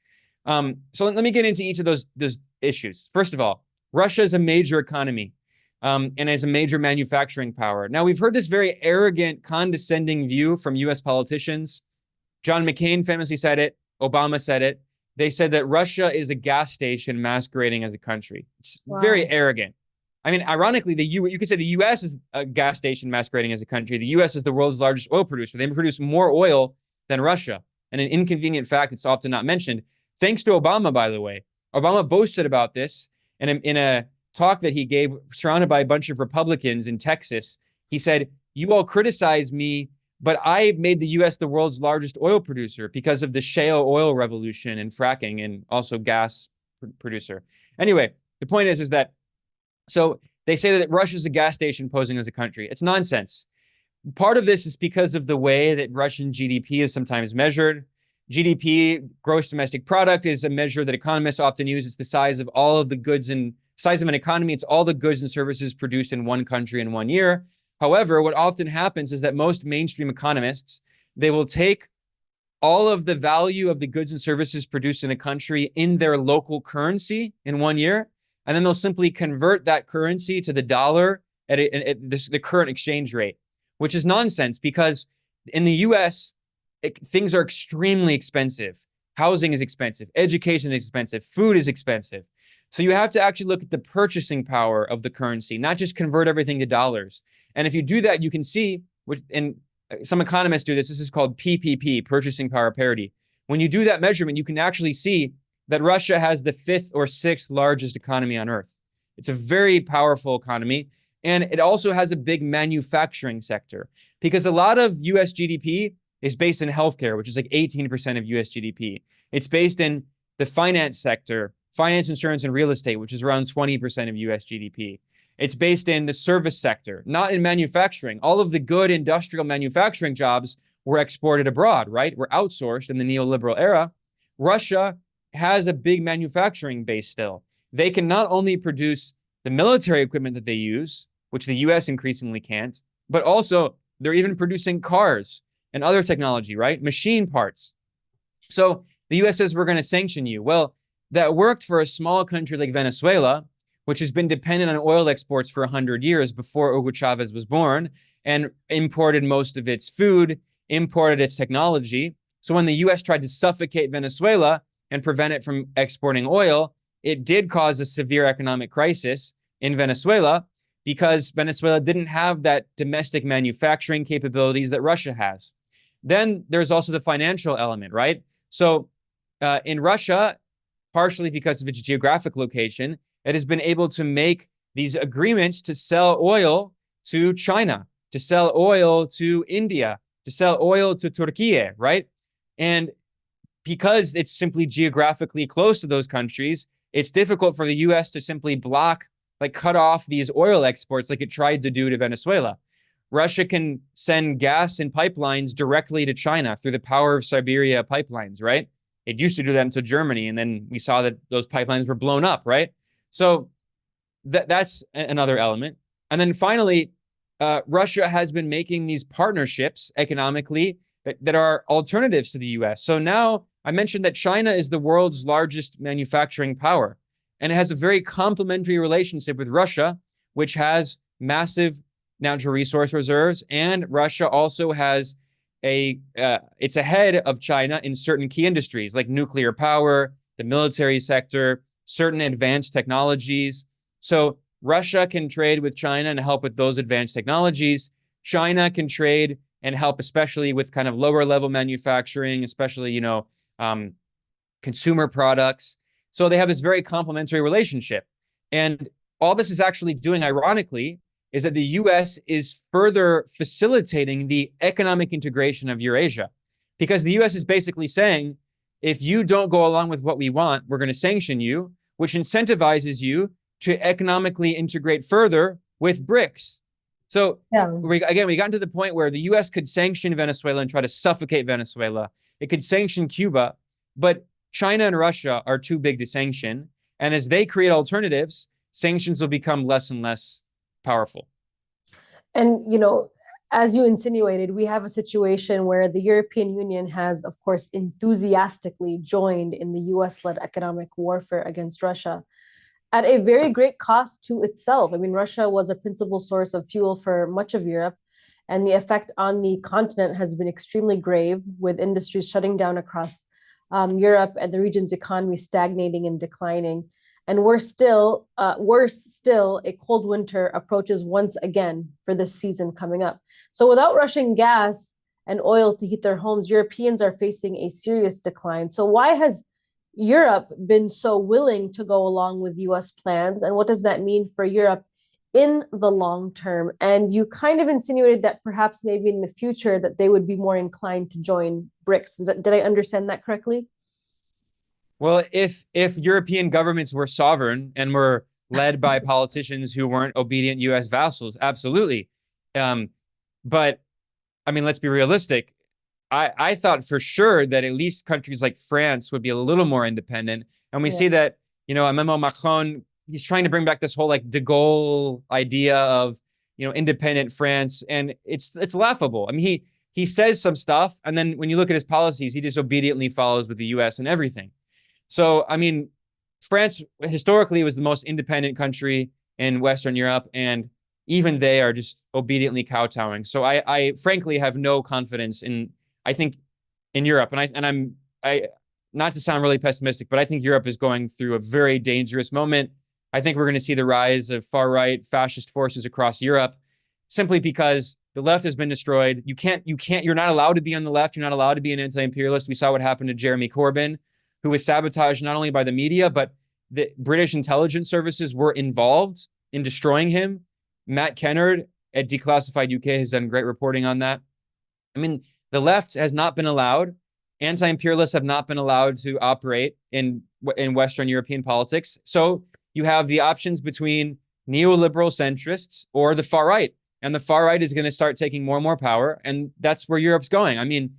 So let me get into each of those issues. First of all, Russia is a major economy and is a major manufacturing power. Now, we've heard this very arrogant, condescending view from U.S. politicians. John McCain famously said it. Obama said it. They said that Russia is a gas station masquerading as a country. It's very arrogant. I mean, ironically, you could say the U.S. is a gas station masquerading as a country. The U.S. is the world's largest oil producer. They produce more oil than Russia. And an inconvenient fact that's often not mentioned, thanks to Obama, by the way. Obama boasted about this in a talk that he gave surrounded by a bunch of Republicans in Texas. He said, "You all criticize me, but I made the U.S. the world's largest oil producer because of the shale oil revolution and fracking and also gas producer." Anyway, the point is that, so they say that Russia's a gas station posing as a country. It's nonsense. Part of this is because of the way that Russian GDP is sometimes measured. GDP, gross domestic product, is a measure that economists often use. It's the size of all of the goods and size of an economy. It's all the goods and services produced in one country in 1 year. However, what often happens is that most mainstream economists, they will take all of the value of the goods and services produced in a country in their local currency in 1 year, and then they'll simply convert that currency to the dollar at the current exchange rate, which is nonsense because in the US, things are extremely expensive. Housing is expensive. Education is expensive. Food is expensive. So you have to actually look at the purchasing power of the currency, not just convert everything to dollars. And if you do that, you can see, and some economists do this, this is called PPP, purchasing power parity. When you do that measurement, you can actually see that Russia has the 5th or 6th largest economy on earth. It's a very powerful economy. And it also has a big manufacturing sector because a lot of US GDP is based in healthcare, which is like 18% of US GDP. It's based in the finance sector, finance, insurance, and real estate, which is around 20% of US GDP. It's based in the service sector, not in manufacturing. All of the good industrial manufacturing jobs were exported abroad, right? Were outsourced in the neoliberal era. Russia has a big manufacturing base still. They can not only produce the military equipment that they use, which the US increasingly can't, but also they're even producing cars and other technology, right? Machine parts. So the US says, we're going to sanction you. Well, that worked for a small country like Venezuela, which has been dependent on oil exports for 100 years before Hugo Chavez was born, and imported most of its food, imported its technology. So when the US tried to suffocate Venezuela and prevent it from exporting oil, it did cause a severe economic crisis in Venezuela because Venezuela didn't have that domestic manufacturing capabilities that Russia has. Then there's also the financial element, right? So in Russia, partially because of its geographic location, it has been able to make these agreements to sell oil to China, to sell oil to India, to sell oil to Turkey, right? And because it's simply geographically close to those countries, it's difficult for the US to simply cut off these oil exports like it tried to do to Venezuela. Russia can send gas and pipelines directly to China through the Power of Siberia pipelines, right? It used to do that to Germany, and then we saw that those pipelines were blown up, right? So that's another element. And then finally, Russia has been making these partnerships economically that are alternatives to the US. So now I mentioned that China is the world's largest manufacturing power, and it has a very complementary relationship with Russia, which has massive natural resource reserves. And Russia also has it's ahead of China in certain key industries like nuclear power, the military sector, certain advanced technologies. So Russia can trade with China and help with those advanced technologies. China can trade and help, especially with kind of lower level manufacturing, especially, consumer products. So they have this very complementary relationship. And all this is actually doing, ironically, is that the US is further facilitating the economic integration of Eurasia. Because the US is basically saying, if you don't go along with what we want, we're going to sanction you, which incentivizes you to economically integrate further with BRICS. So Yeah. we got to the point where the US could sanction Venezuela and try to suffocate Venezuela. It could sanction Cuba, but China and Russia are too big to sanction. And as they create alternatives, sanctions will become less and less powerful. And, as you insinuated, we have a situation where the European Union has, of course, enthusiastically joined in the US-led economic warfare against Russia at a very great cost to itself. I mean, Russia was a principal source of fuel for much of Europe, and the effect on the continent has been extremely grave, with industries shutting down across Europe and the region's economy stagnating and declining. And worse still, a cold winter approaches once again for this season coming up. So without Russian gas and oil to heat their homes, Europeans are facing a serious decline. So why has Europe been so willing to go along with US plans? And what does that mean for Europe in the long term? And you kind of insinuated that perhaps maybe in the future that they would be more inclined to join BRICS. Did I understand that correctly? Well, if European governments were sovereign and were led by politicians who weren't obedient U.S. vassals, absolutely. But I mean, let's be realistic. I thought for sure that at least countries like France would be a little more independent. And we see that, Emmanuel Macron, he's trying to bring back this whole like de Gaulle idea of, independent France. And it's laughable. I mean, he says some stuff, and then when you look at his policies, he just obediently follows with the U.S. and everything. So, I mean, France historically was the most independent country in Western Europe, and even they are just obediently kowtowing. So I frankly have no confidence in Europe. And I not to sound really pessimistic, but I think Europe is going through a very dangerous moment. I think we're going to see the rise of far-right fascist forces across Europe simply because the left has been destroyed. You're not allowed to be on the left. You're not allowed to be an anti-imperialist. We saw what happened to Jeremy Corbyn, who was sabotaged not only by the media, but the British intelligence services were involved in destroying him. Matt Kennard at Declassified UK has done great reporting on that. I mean, the left has not been allowed. Anti-imperialists have not been allowed to operate in Western European politics. So you have the options between neoliberal centrists or the far right. And the far right is going to start taking more and more power. And that's where Europe's going. I mean,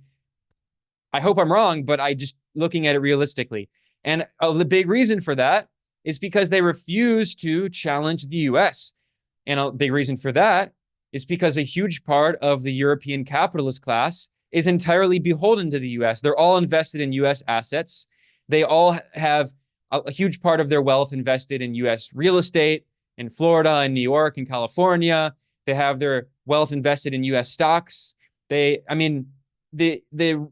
I hope I'm wrong, but I just looking at it realistically. And the big reason for that is because they refuse to challenge the US. And a big reason for that is because a huge part of the European capitalist class is entirely beholden to the US. They're all invested in US assets. They all have a huge part of their wealth invested in US real estate in Florida and New York and California. They have their wealth invested in US stocks. The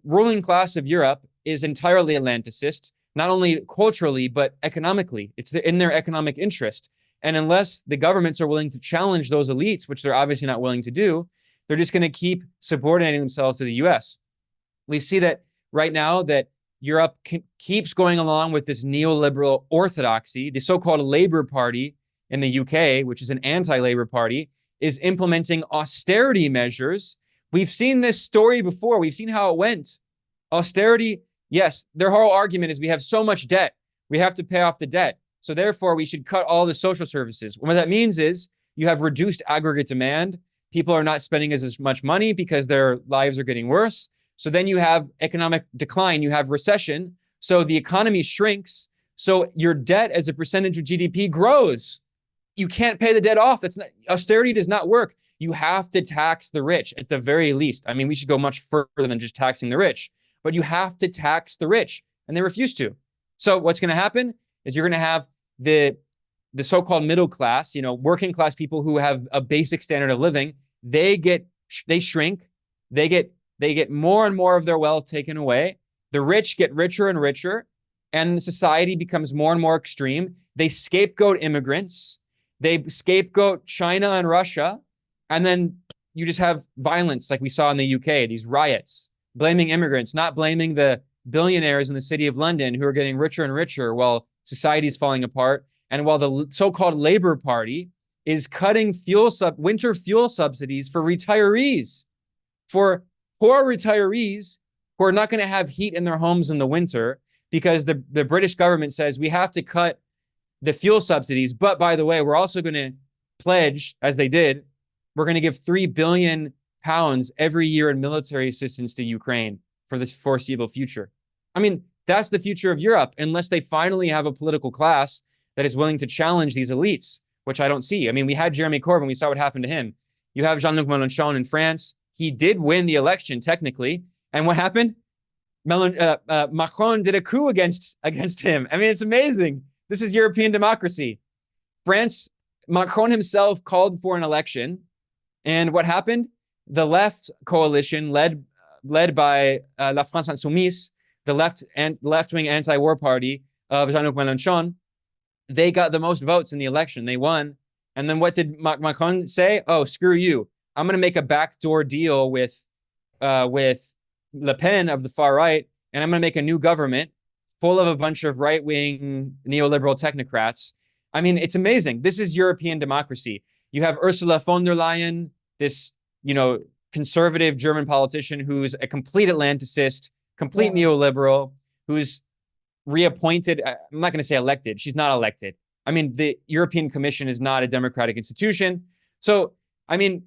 ruling class of Europe is entirely Atlanticist, not only culturally, but economically. It's in their economic interest. And unless the governments are willing to challenge those elites, which they're obviously not willing to do, they're just going to keep subordinating themselves to the US. We see that right now that Europe keeps going along with this neoliberal orthodoxy. The so-called Labour Party in the UK, which is an anti-Labour party, is implementing austerity measures. We've seen this story before. We've seen how it went. Austerity, yes, their whole argument is we have so much debt. We have to pay off the debt. So therefore, we should cut all the social services. What that means is you have reduced aggregate demand. People are not spending as much money because their lives are getting worse. So then you have economic decline. You have recession. So the economy shrinks. So your debt as a percentage of GDP grows. You can't pay the debt off. Austerity does not work. You have to tax the rich at the very least. I mean, we should go much further than just taxing the rich, but you have to tax the rich, and they refuse to. So what's going to happen is you're going to have the so-called middle class, working class people who have a basic standard of living. They shrink. They get more and more of their wealth taken away. The rich get richer and richer, and the society becomes more and more extreme. They scapegoat immigrants. They scapegoat China and Russia. And then you just have violence like we saw in the UK, these riots, blaming immigrants, not blaming the billionaires in the city of London who are getting richer and richer while society's falling apart, and while the so-called Labour Party is cutting winter fuel subsidies for retirees, for poor retirees who are not going to have heat in their homes in the winter because the British government says we have to cut the fuel subsidies. But by the way, we're also going to pledge, as they did, we're going to give £3 billion every year in military assistance to Ukraine for the foreseeable future. I mean, that's the future of Europe, unless they finally have a political class that is willing to challenge these elites, which I don't see. I mean, we had Jeremy Corbyn. We saw what happened to him. You have Jean-Luc Mélenchon in France. He did win the election, technically. And what happened? Macron did a coup against him. I mean, it's amazing. This is European democracy. France, Macron himself called for an election. And what happened? The left coalition, led by La France Insoumise, the left-wing anti-war party of Jean-Luc Mélenchon, they got the most votes in the election. They won. And then what did Macron say? Oh, screw you. I'm going to make a backdoor deal with Le Pen of the far right, and I'm going to make a new government full of a bunch of right-wing neoliberal technocrats. I mean, it's amazing. This is European democracy. You have Ursula von der Leyen, this, conservative German politician who's a complete Atlanticist, complete neoliberal, who's reappointed. I'm not going to say elected. She's not elected. I mean, the European Commission is not a democratic institution. So, I mean,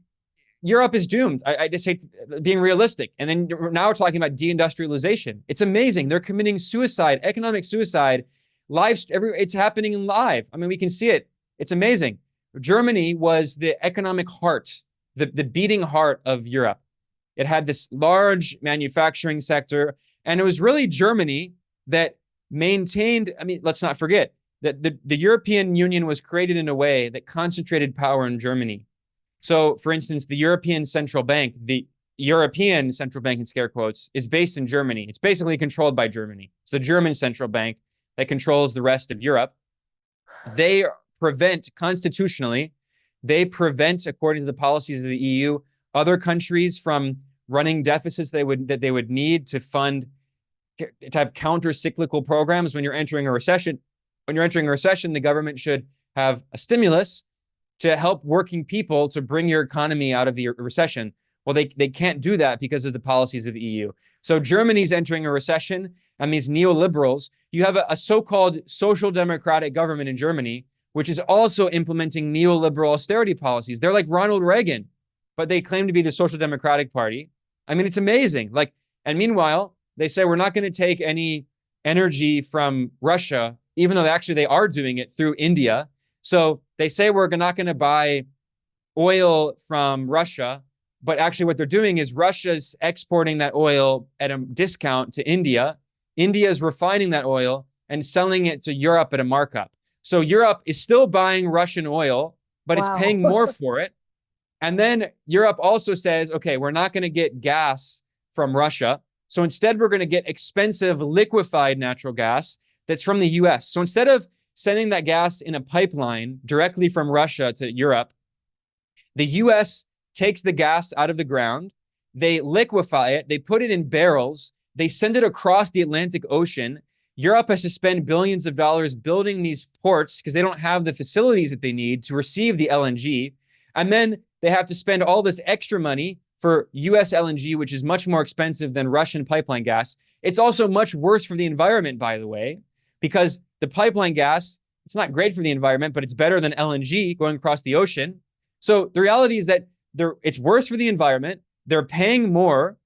Europe is doomed. I just hate being realistic. And then now we're talking about deindustrialization. It's amazing. They're committing suicide, economic suicide. It's happening live. I mean, we can see it. It's amazing. Germany was the economic heart, the beating heart of Europe. It had this large manufacturing sector, and it was really Germany that maintained, I mean, let's not forget that the European Union was created in a way that concentrated power in Germany. So, for instance, the European Central Bank in scare quotes, is based in Germany. It's basically controlled by Germany. It's the German central bank that controls the rest of Europe. They prevent, constitutionally, according to the policies of the EU, other countries from running deficits that they would need to have counter-cyclical programs when you're entering a recession. When you're entering a recession, the government should have a stimulus to help working people to bring your economy out of the recession. Well, they can't do that because of the policies of the EU. So Germany's entering a recession, and these neoliberals, you have a so-called social democratic government in Germany, which is also implementing neoliberal austerity policies. They're like Ronald Reagan, but they claim to be the Social Democratic Party. I mean, it's amazing. And meanwhile, they say we're not going to take any energy from Russia, even though they are doing it through India. So they say we're not going to buy oil from Russia, but actually what they're doing is Russia's exporting that oil at a discount to India. India is refining that oil and selling it to Europe at a markup. So Europe is still buying Russian oil, but it's paying more for it. And then Europe also says, okay, we're not going to get gas from Russia. So instead, we're going to get expensive liquefied natural gas that's from the US. So instead of sending that gas in a pipeline directly from Russia to Europe, the US takes the gas out of the ground, they liquefy it, they put it in barrels, they send it across the Atlantic Ocean. Europe has to spend billions of dollars building these ports because they don't have the facilities that they need to receive the LNG. And then they have to spend all this extra money for US LNG, which is much more expensive than Russian pipeline gas. It's also much worse for the environment, by the way, because the pipeline gas, it's not great for the environment, but it's better than LNG going across the ocean. So the reality is that it's worse for the environment. They're paying more.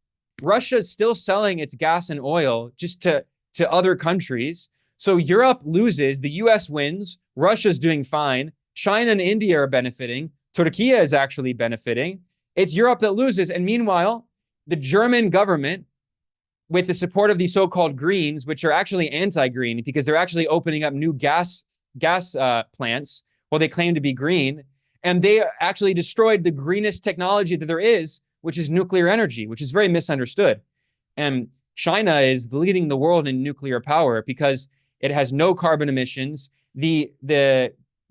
Russia's still selling its gas and oil just to other countries. So Europe loses, the US wins, Russia's doing fine, China and India are benefiting, Turkey is actually benefiting. It's Europe that loses. And meanwhile, the German government, with the support of these so-called Greens, which are actually anti-green because they're actually opening up new gas plants while they claim to be green, and they actually destroyed the greenest technology that there is, which is nuclear energy, which is very misunderstood. And China is leading the world in nuclear power because it has no carbon emissions. The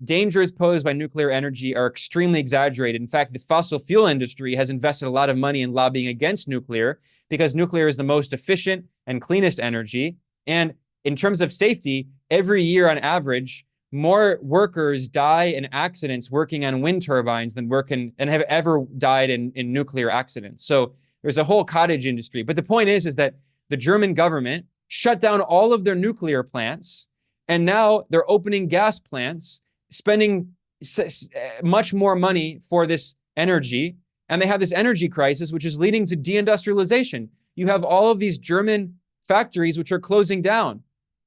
dangers posed by nuclear energy are extremely exaggerated. In fact, the fossil fuel industry has invested a lot of money in lobbying against nuclear because nuclear is the most efficient and cleanest energy. And in terms of safety, every year on average, more workers die in accidents working on wind turbines than have ever died in nuclear accidents. So there's a whole cottage industry. But the point is that the German government shut down all of their nuclear plants, and now they're opening gas plants, spending much more money for this energy. And they have this energy crisis, which is leading to deindustrialization. You have all of these German factories which are closing down.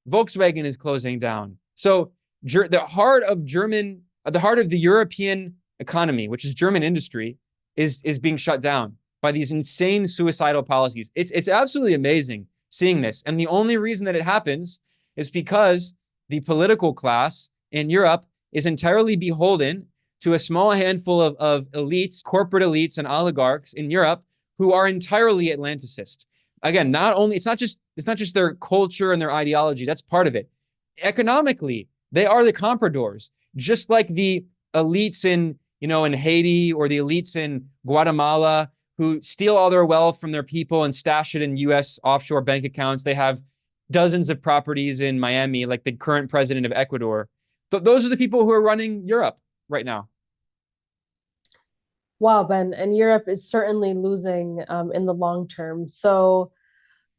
Volkswagen is closing down. So the heart of the European economy, which is German industry, is being shut down by these insane suicidal policies. It's absolutely amazing seeing this. And the only reason that it happens is because the political class in Europe is entirely beholden to a small handful of elites, corporate elites and oligarchs in Europe who are entirely Atlanticist. Again, it's not just their culture and their ideology. That's part of it. Economically, they are the compradors, just like the elites in Haiti or the elites in Guatemala who steal all their wealth from their people and stash it in U.S. offshore bank accounts. They have dozens of properties in Miami, like the current president of Ecuador. Those are the people who are running Europe right now. Wow, Ben, and Europe is certainly losing in the long term. So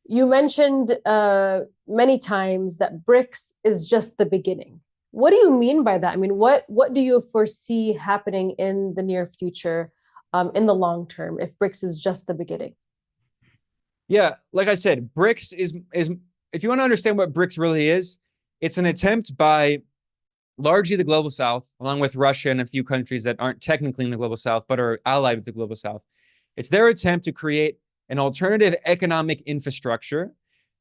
you mentioned many times that BRICS is just the beginning. What do you mean by that? I mean, what do you foresee happening in the near future, in the long term, if BRICS is just the beginning? Yeah, like I said, BRICS is if you want to understand what BRICS really is, it's an attempt by largely the global south, along with Russia and a few countries that aren't technically in the global south, but are allied with the global south. It's their attempt to create an alternative economic infrastructure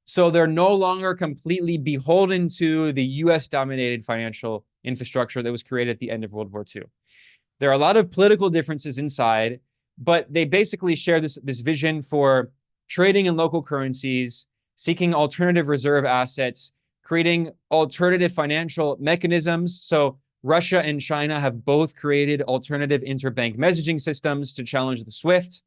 so they're no longer completely beholden to the US-dominated financial infrastructure that was created at the end of World War II. There are a lot of political differences inside, but they basically share this vision for trading in local currencies, seeking alternative reserve assets, creating alternative financial mechanisms. So Russia and China have both created alternative interbank messaging systems to challenge the SWIFT.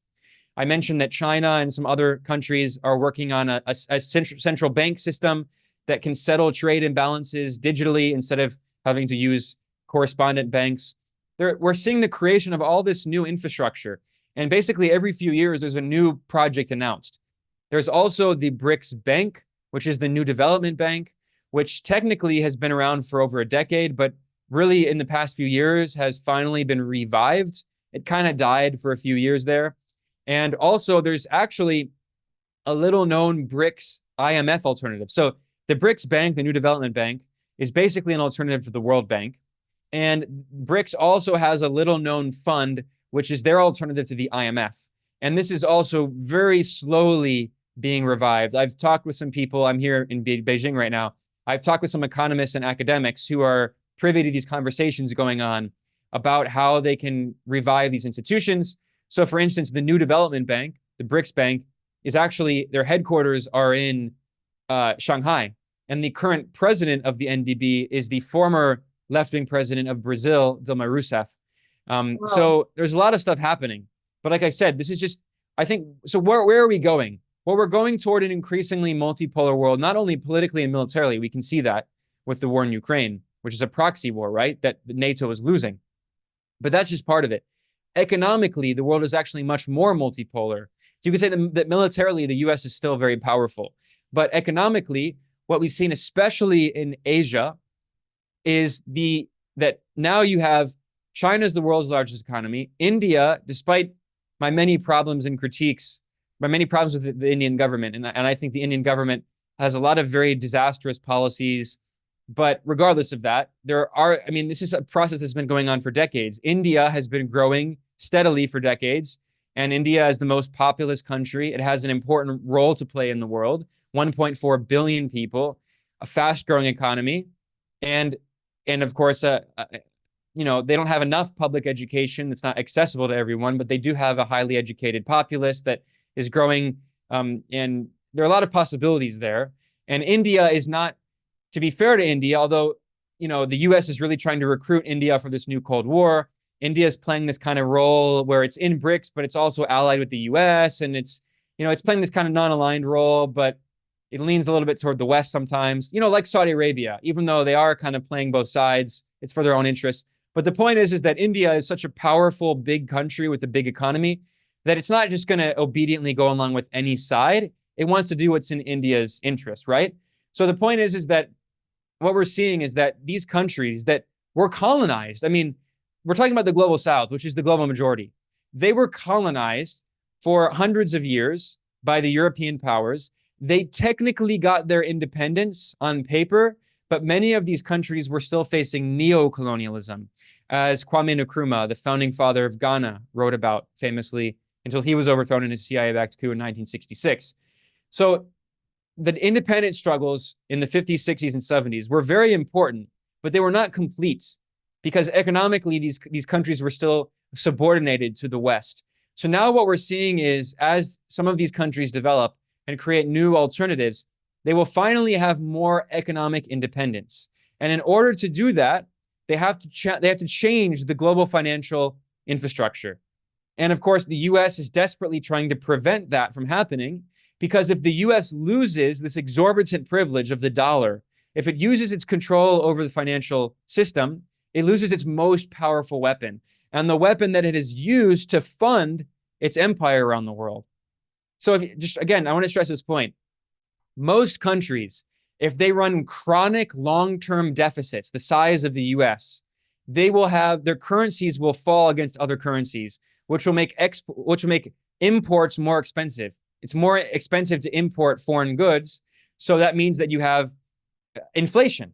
I mentioned that China and some other countries are working on a central bank system that can settle trade imbalances digitally instead of having to use correspondent banks. We're seeing the creation of all this new infrastructure. And basically every few years, there's a new project announced. There's also the BRICS Bank, which is the new development bank, which technically has been around for over a decade, but really in the past few years has finally been revived. It kind of died for a few years there. And also there's actually a little known BRICS IMF alternative. So the BRICS Bank, the new development bank, is basically an alternative to the World Bank. And BRICS also has a little known fund, which is their alternative to the IMF. And this is also very slowly being revived. I've talked with some people. I'm here in Beijing right now. I've talked with some economists and academics who are privy to these conversations going on about how they can revive these institutions. So for instance, the new development bank, the BRICS Bank, is actually, their headquarters are in Shanghai. And the current president of the NDB is the former left-wing president of Brazil, Dilma Rousseff. Wow. So there's a lot of stuff happening. But like I said, this is just, I think, so where are we going? Well, we're going toward an increasingly multipolar world, not only politically and militarily. We can see that with the war in Ukraine, which is a proxy war, right? That NATO is losing. But that's just part of it. Economically, the world is actually much more multipolar. You could say that militarily, the US is still very powerful. But economically, what we've seen, especially in Asia, is that now you have China is the world's largest economy. India, despite my many problems and critiques, my many problems with the Indian government, and I think the Indian government has a lot of very disastrous policies. But regardless of that, this is a process that's been going on for decades. India has been growing steadily for decades, and India is the most populous country. It has an important role to play in the world. 1.4 billion people, a fast-growing economy, and of course, they don't have enough public education that's not accessible to everyone, but they do have a highly educated populace that is growing, and there are a lot of possibilities there. And India is not, to be fair to India, although the US is really trying to recruit India for this new Cold War. India is playing this kind of role where it's in BRICS, but it's also allied with the US. And it's playing this kind of non-aligned role, but it leans a little bit toward the West sometimes, like Saudi Arabia, even though they are kind of playing both sides, it's for their own interests. But the point is that India is such a powerful, big country with a big economy that it's not just going to obediently go along with any side. It wants to do what's in India's interest, right? So the point is that what we're seeing is that these countries that were colonized, I mean, we're talking about the global South, which is the global majority. They were colonized for hundreds of years by the European powers. They technically got their independence on paper, but many of these countries were still facing neo-colonialism, as Kwame Nkrumah, the founding father of Ghana, wrote about famously until he was overthrown in a CIA-backed coup in 1966. So the independence struggles in the 50s, 60s, and 70s were very important, but they were not complete because economically these countries were still subordinated to the West. So now what we're seeing is as some of these countries develop and create new alternatives, they will finally have more economic independence. And in order to do that, they have to change the global financial infrastructure. And of course, the US is desperately trying to prevent that from happening because if the US loses this exorbitant privilege of the dollar, if it uses its control over the financial system, it loses its most powerful weapon and the weapon that it has used to fund its empire around the world. So again, I want to stress this point. Most countries, if they run chronic long-term deficits, the size of the US, their currencies will fall against other currencies, which will make imports more expensive. It's more expensive to import foreign goods. So that means that you have inflation.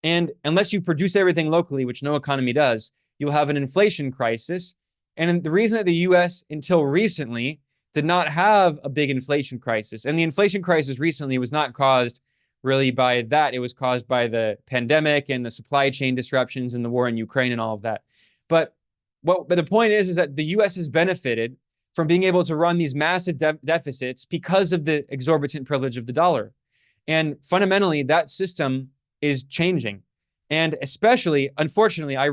And unless you produce everything locally, which no economy does, you'll have an inflation crisis. And the reason that the US, until recently, did not have a big inflation crisis, and the inflation crisis recently was not caused really by that. It was caused by the pandemic and the supply chain disruptions and the war in Ukraine and all of that. But the point is that the US has benefited from being able to run these massive deficits because of the exorbitant privilege of the dollar. And fundamentally, that system is changing. And especially, unfortunately, I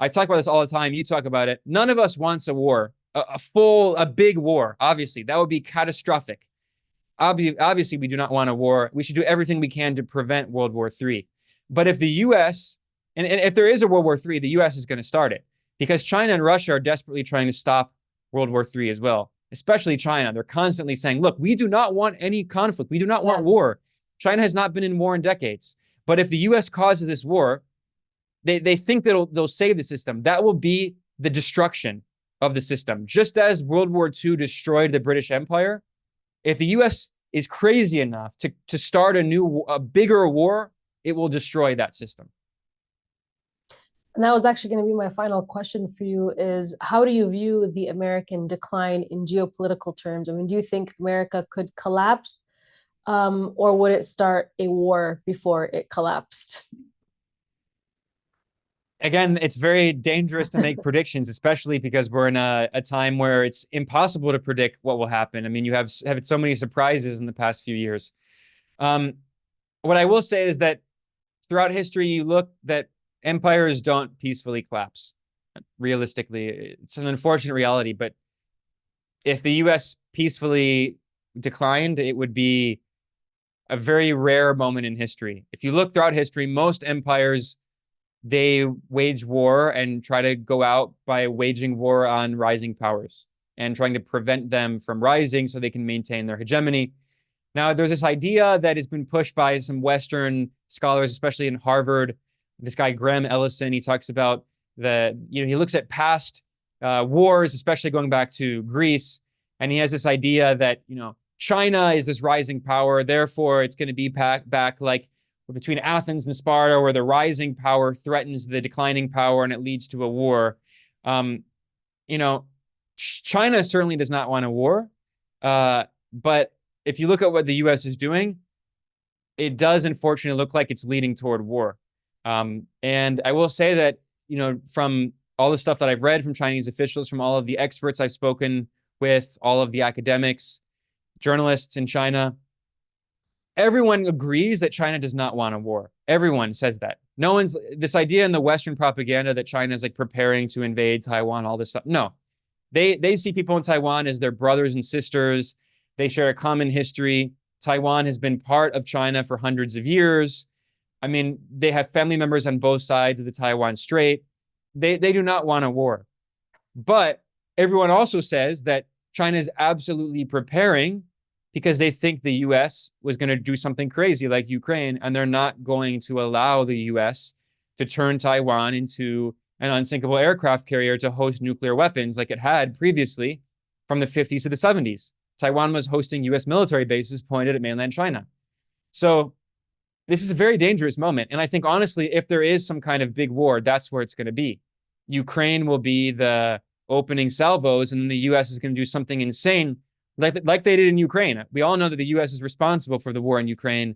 talk about this all the time. You talk about it. None of us wants a war, a big war. Obviously, that would be catastrophic. Obviously, we do not want a war. We should do everything we can to prevent World War III. But if the US, and if there is a World War III, the US is going to start it because China and Russia are desperately trying to stop World War III as well, especially China. They're constantly saying, look, we do not want any conflict. We do not want war. China has not been in war in decades. But if the US causes this war, they think that they'll save the system. That will be the destruction of the system. Just as World War II destroyed the British Empire, if the US is crazy enough to start a bigger war, it will destroy that system. And that was actually going to be my final question for you is how do you view the American decline in geopolitical terms? I mean, do you think America could collapse or would it start a war before it collapsed? Again, it's very dangerous to make predictions, especially because we're in a time where it's impossible to predict what will happen. I mean, you have had so many surprises in the past few years. What I will say is that throughout history, you look that empires don't peacefully collapse. Realistically, it's an unfortunate reality, but if the US peacefully declined, it would be a very rare moment in history. If you look throughout history, most empires, they wage war and try to go out by waging war on rising powers and trying to prevent them from rising so they can maintain their hegemony. Now, there's this idea that has been pushed by some Western scholars, especially in Harvard. This guy, Graham Ellison, he talks about he looks at past wars, especially going back to Greece. And he has this idea that, China is this rising power. Therefore, it's going to be back like between Athens and Sparta, where the rising power threatens the declining power and it leads to a war. China certainly does not want a war. But if you look at what the US is doing, it does unfortunately look like it's leading toward war. And I will say that, from all the stuff that I've read from Chinese officials, from all of the experts I've spoken with, all of the academics, journalists in China, everyone agrees that China does not want a war. Everyone says that. No one's this idea in the Western propaganda that China is like preparing to invade Taiwan, all this stuff. No, they see people in Taiwan as their brothers and sisters. They share a common history. Taiwan has been part of China for hundreds of years. I mean, they have family members on both sides of the Taiwan Strait. They do not want a war. But everyone also says that China is absolutely preparing because they think the US was going to do something crazy like Ukraine, and they're not going to allow the US to turn Taiwan into an unsinkable aircraft carrier to host nuclear weapons like it had previously from the 50s to the 70s. Taiwan was hosting US military bases pointed at mainland China. So this is a very dangerous moment. And I think, honestly, if there is some kind of big war, that's where it's going to be. Ukraine will be the opening salvos, and then the US is going to do something insane like they did in Ukraine. We all know that the US is responsible for the war in Ukraine,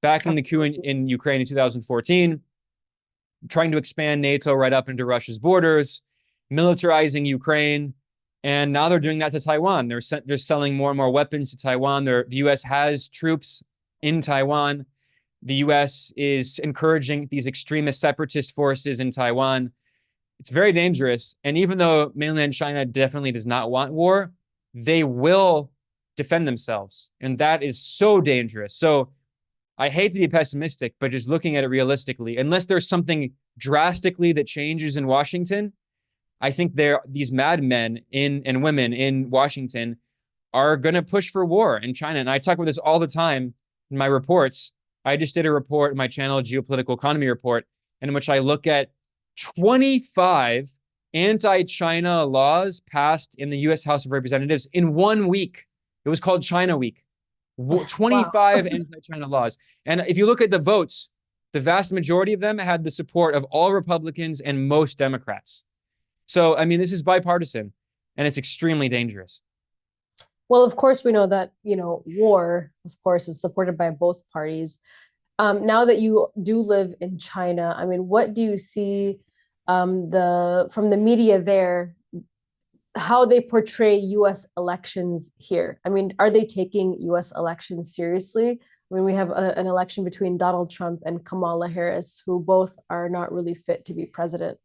backing the coup in Ukraine in 2014, trying to expand NATO right up into Russia's borders, militarizing Ukraine. And now they're doing that to Taiwan. They're selling more and more weapons to Taiwan. The US has troops in Taiwan. The US is encouraging these extremist separatist forces in Taiwan. It's very dangerous. And even though mainland China definitely does not want war, they will defend themselves. And that is so dangerous. So I hate to be pessimistic, but just looking at it realistically, unless there's something drastically that changes in Washington, I think these madmen and women in Washington are going to push for war in China. And I talk about this all the time in my reports. I just did a report in my channel, Geopolitical Economy Report, in which I look at 25 anti-China laws passed in the US House of Representatives in 1 week. It was called China Week. 25 anti-China laws. And if you look at the votes, the vast majority of them had the support of all Republicans and most Democrats. So, I mean, this is bipartisan, and it's extremely dangerous. Well, of course, we know that, war, of course, is supported by both parties. Now that you do live in China, I mean, what do you see from the media there, how they portray US elections here? I mean, are they taking US elections seriously? I mean, we have an election between Donald Trump and Kamala Harris, who both are not really fit to be president.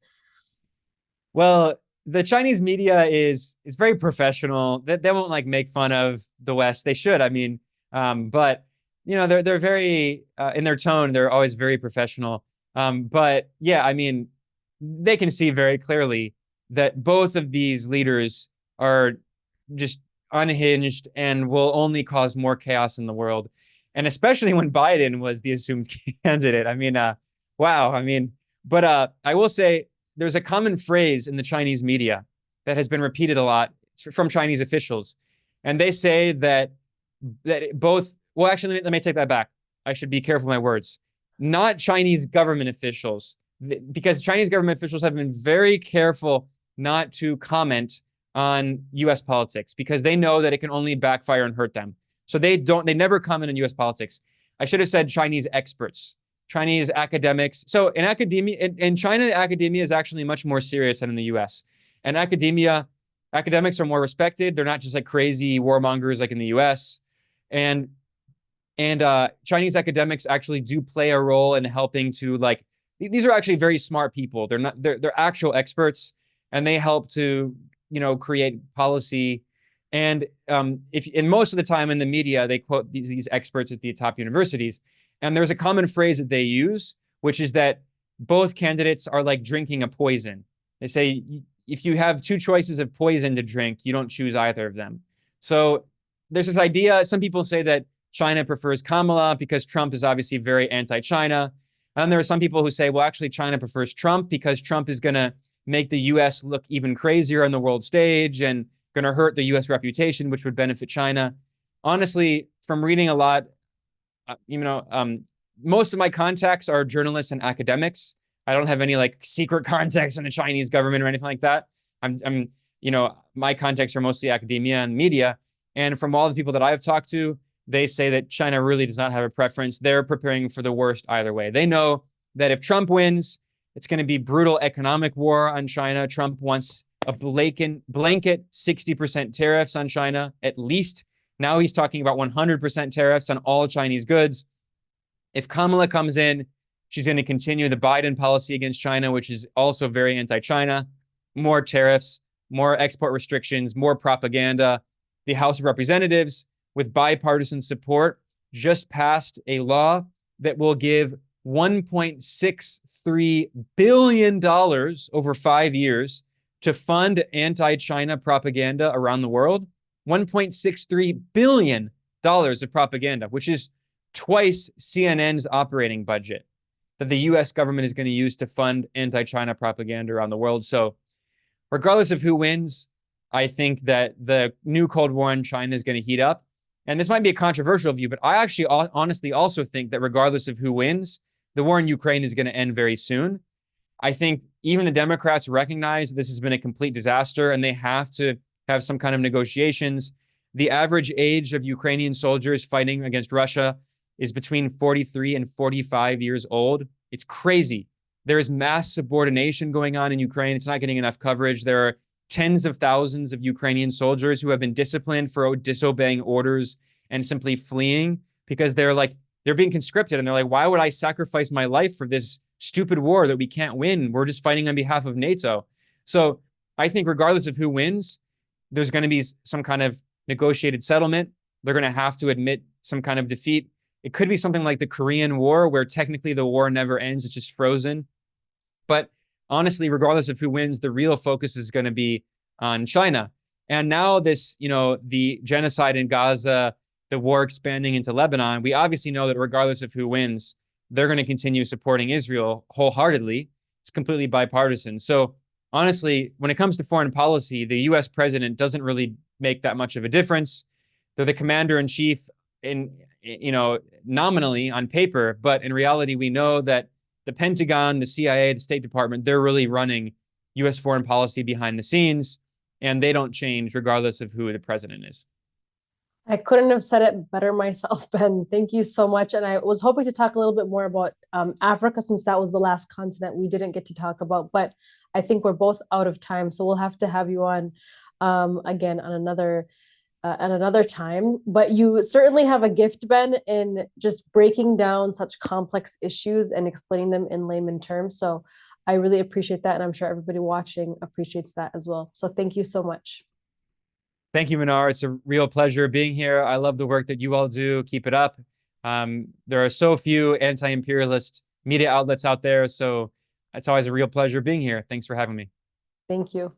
Well, the Chinese media is very professional. They won't like make fun of the West. They should. I mean, but they're very in their tone. They're always very professional. But yeah, I mean, they can see very clearly that both of these leaders are just unhinged and will only cause more chaos in the world. And especially when Biden was the assumed candidate. I mean, wow. I mean, but I will say there's a common phrase in the Chinese media that has been repeated a lot from Chinese officials. And they say that both, well, actually, let me take that back. I should be careful with my words. Not Chinese government officials, because Chinese government officials have been very careful not to comment on US politics because they know that it can only backfire and hurt them. So they never comment on US politics. I should have said Chinese experts, Chinese academics. So in academia, in China, academia is actually much more serious than in the US. And academics are more respected. They're not just like crazy warmongers like in the US. And Chinese academics actually do play a role in helping to these are actually very smart people. They're actual experts, and they help to, create policy. And most of the time in the media, they quote these experts at the top universities. And there's a common phrase that they use, which is that both candidates are like drinking a poison. They say, if you have two choices of poison to drink, you don't choose either of them. So there's this idea, some people say that China prefers Kamala because Trump is obviously very anti-China. And there are some people who say, well, actually, China prefers Trump because Trump is going to make the US look even crazier on the world stage and going to hurt the US reputation, which would benefit China. Honestly, from reading a lot, most of my contacts are journalists and academics. I don't have any secret contacts in the Chinese government or anything like that. My contacts are mostly academia and media. And from all the people that I've talked to, they say that China really does not have a preference. They're preparing for the worst either way. They know that if Trump wins, it's going to be brutal economic war on China. Trump wants a blanket 60% tariffs on China, at least. Now he's talking about 100% tariffs on all Chinese goods. If Kamala comes in, She's going to continue the Biden policy against China, which is also very anti-China, more tariffs, more export restrictions, more propaganda. The House of Representatives, with bipartisan support, just passed a law that will give $1.63 billion over 5 years to fund anti-China propaganda around the world. $1.63 billion of propaganda, which is twice CNN's operating budget that the US government is going to use to fund anti-China propaganda around the world. So regardless of who wins, I think that the new Cold War in China is going to heat up. And this might be a controversial view, but I actually honestly also think that regardless of who wins, the war in Ukraine is going to end very soon. I think even the Democrats recognize this has been a complete disaster and they have to have some kind of negotiations. The average age of Ukrainian soldiers fighting against Russia is between 43 and 45 years old. It's crazy. There is mass subordination going on in Ukraine. It's not getting enough coverage. There are tens of thousands of Ukrainian soldiers who have been disciplined for disobeying orders and simply fleeing because they're being conscripted and they're like, why would I sacrifice my life for this stupid war that we can't win? We're just fighting on behalf of NATO. So I think regardless of who wins, there's going to be some kind of negotiated settlement. They're going to have to admit some kind of defeat. It could be something like the Korean War, where technically the war never ends. It's just frozen. But honestly, regardless of who wins, the real focus is going to be on China. And now this, the genocide in Gaza, the war expanding into Lebanon, we obviously know that regardless of who wins, they're going to continue supporting Israel wholeheartedly. It's completely bipartisan. So honestly, when it comes to foreign policy, the US president doesn't really make that much of a difference. They're the commander in chief nominally on paper, but in reality, we know that the Pentagon, the CIA, the State Department, they're really running US foreign policy behind the scenes, and they don't change regardless of who the president is. I couldn't have said it better myself, Ben. Thank you so much. And I was hoping to talk a little bit more about Africa, since that was the last continent we didn't get to talk about, but I think we're both out of time. So we'll have to have you on again on another at another time. But you certainly have a gift, Ben, in just breaking down such complex issues and explaining them in layman terms. So I really appreciate that. And I'm sure everybody watching appreciates that as well. So thank you so much. Thank you, Mnar. It's a real pleasure being here. I love the work that you all do. Keep it up. There are so few anti-imperialist media outlets out there. So it's always a real pleasure being here. Thanks for having me. Thank you.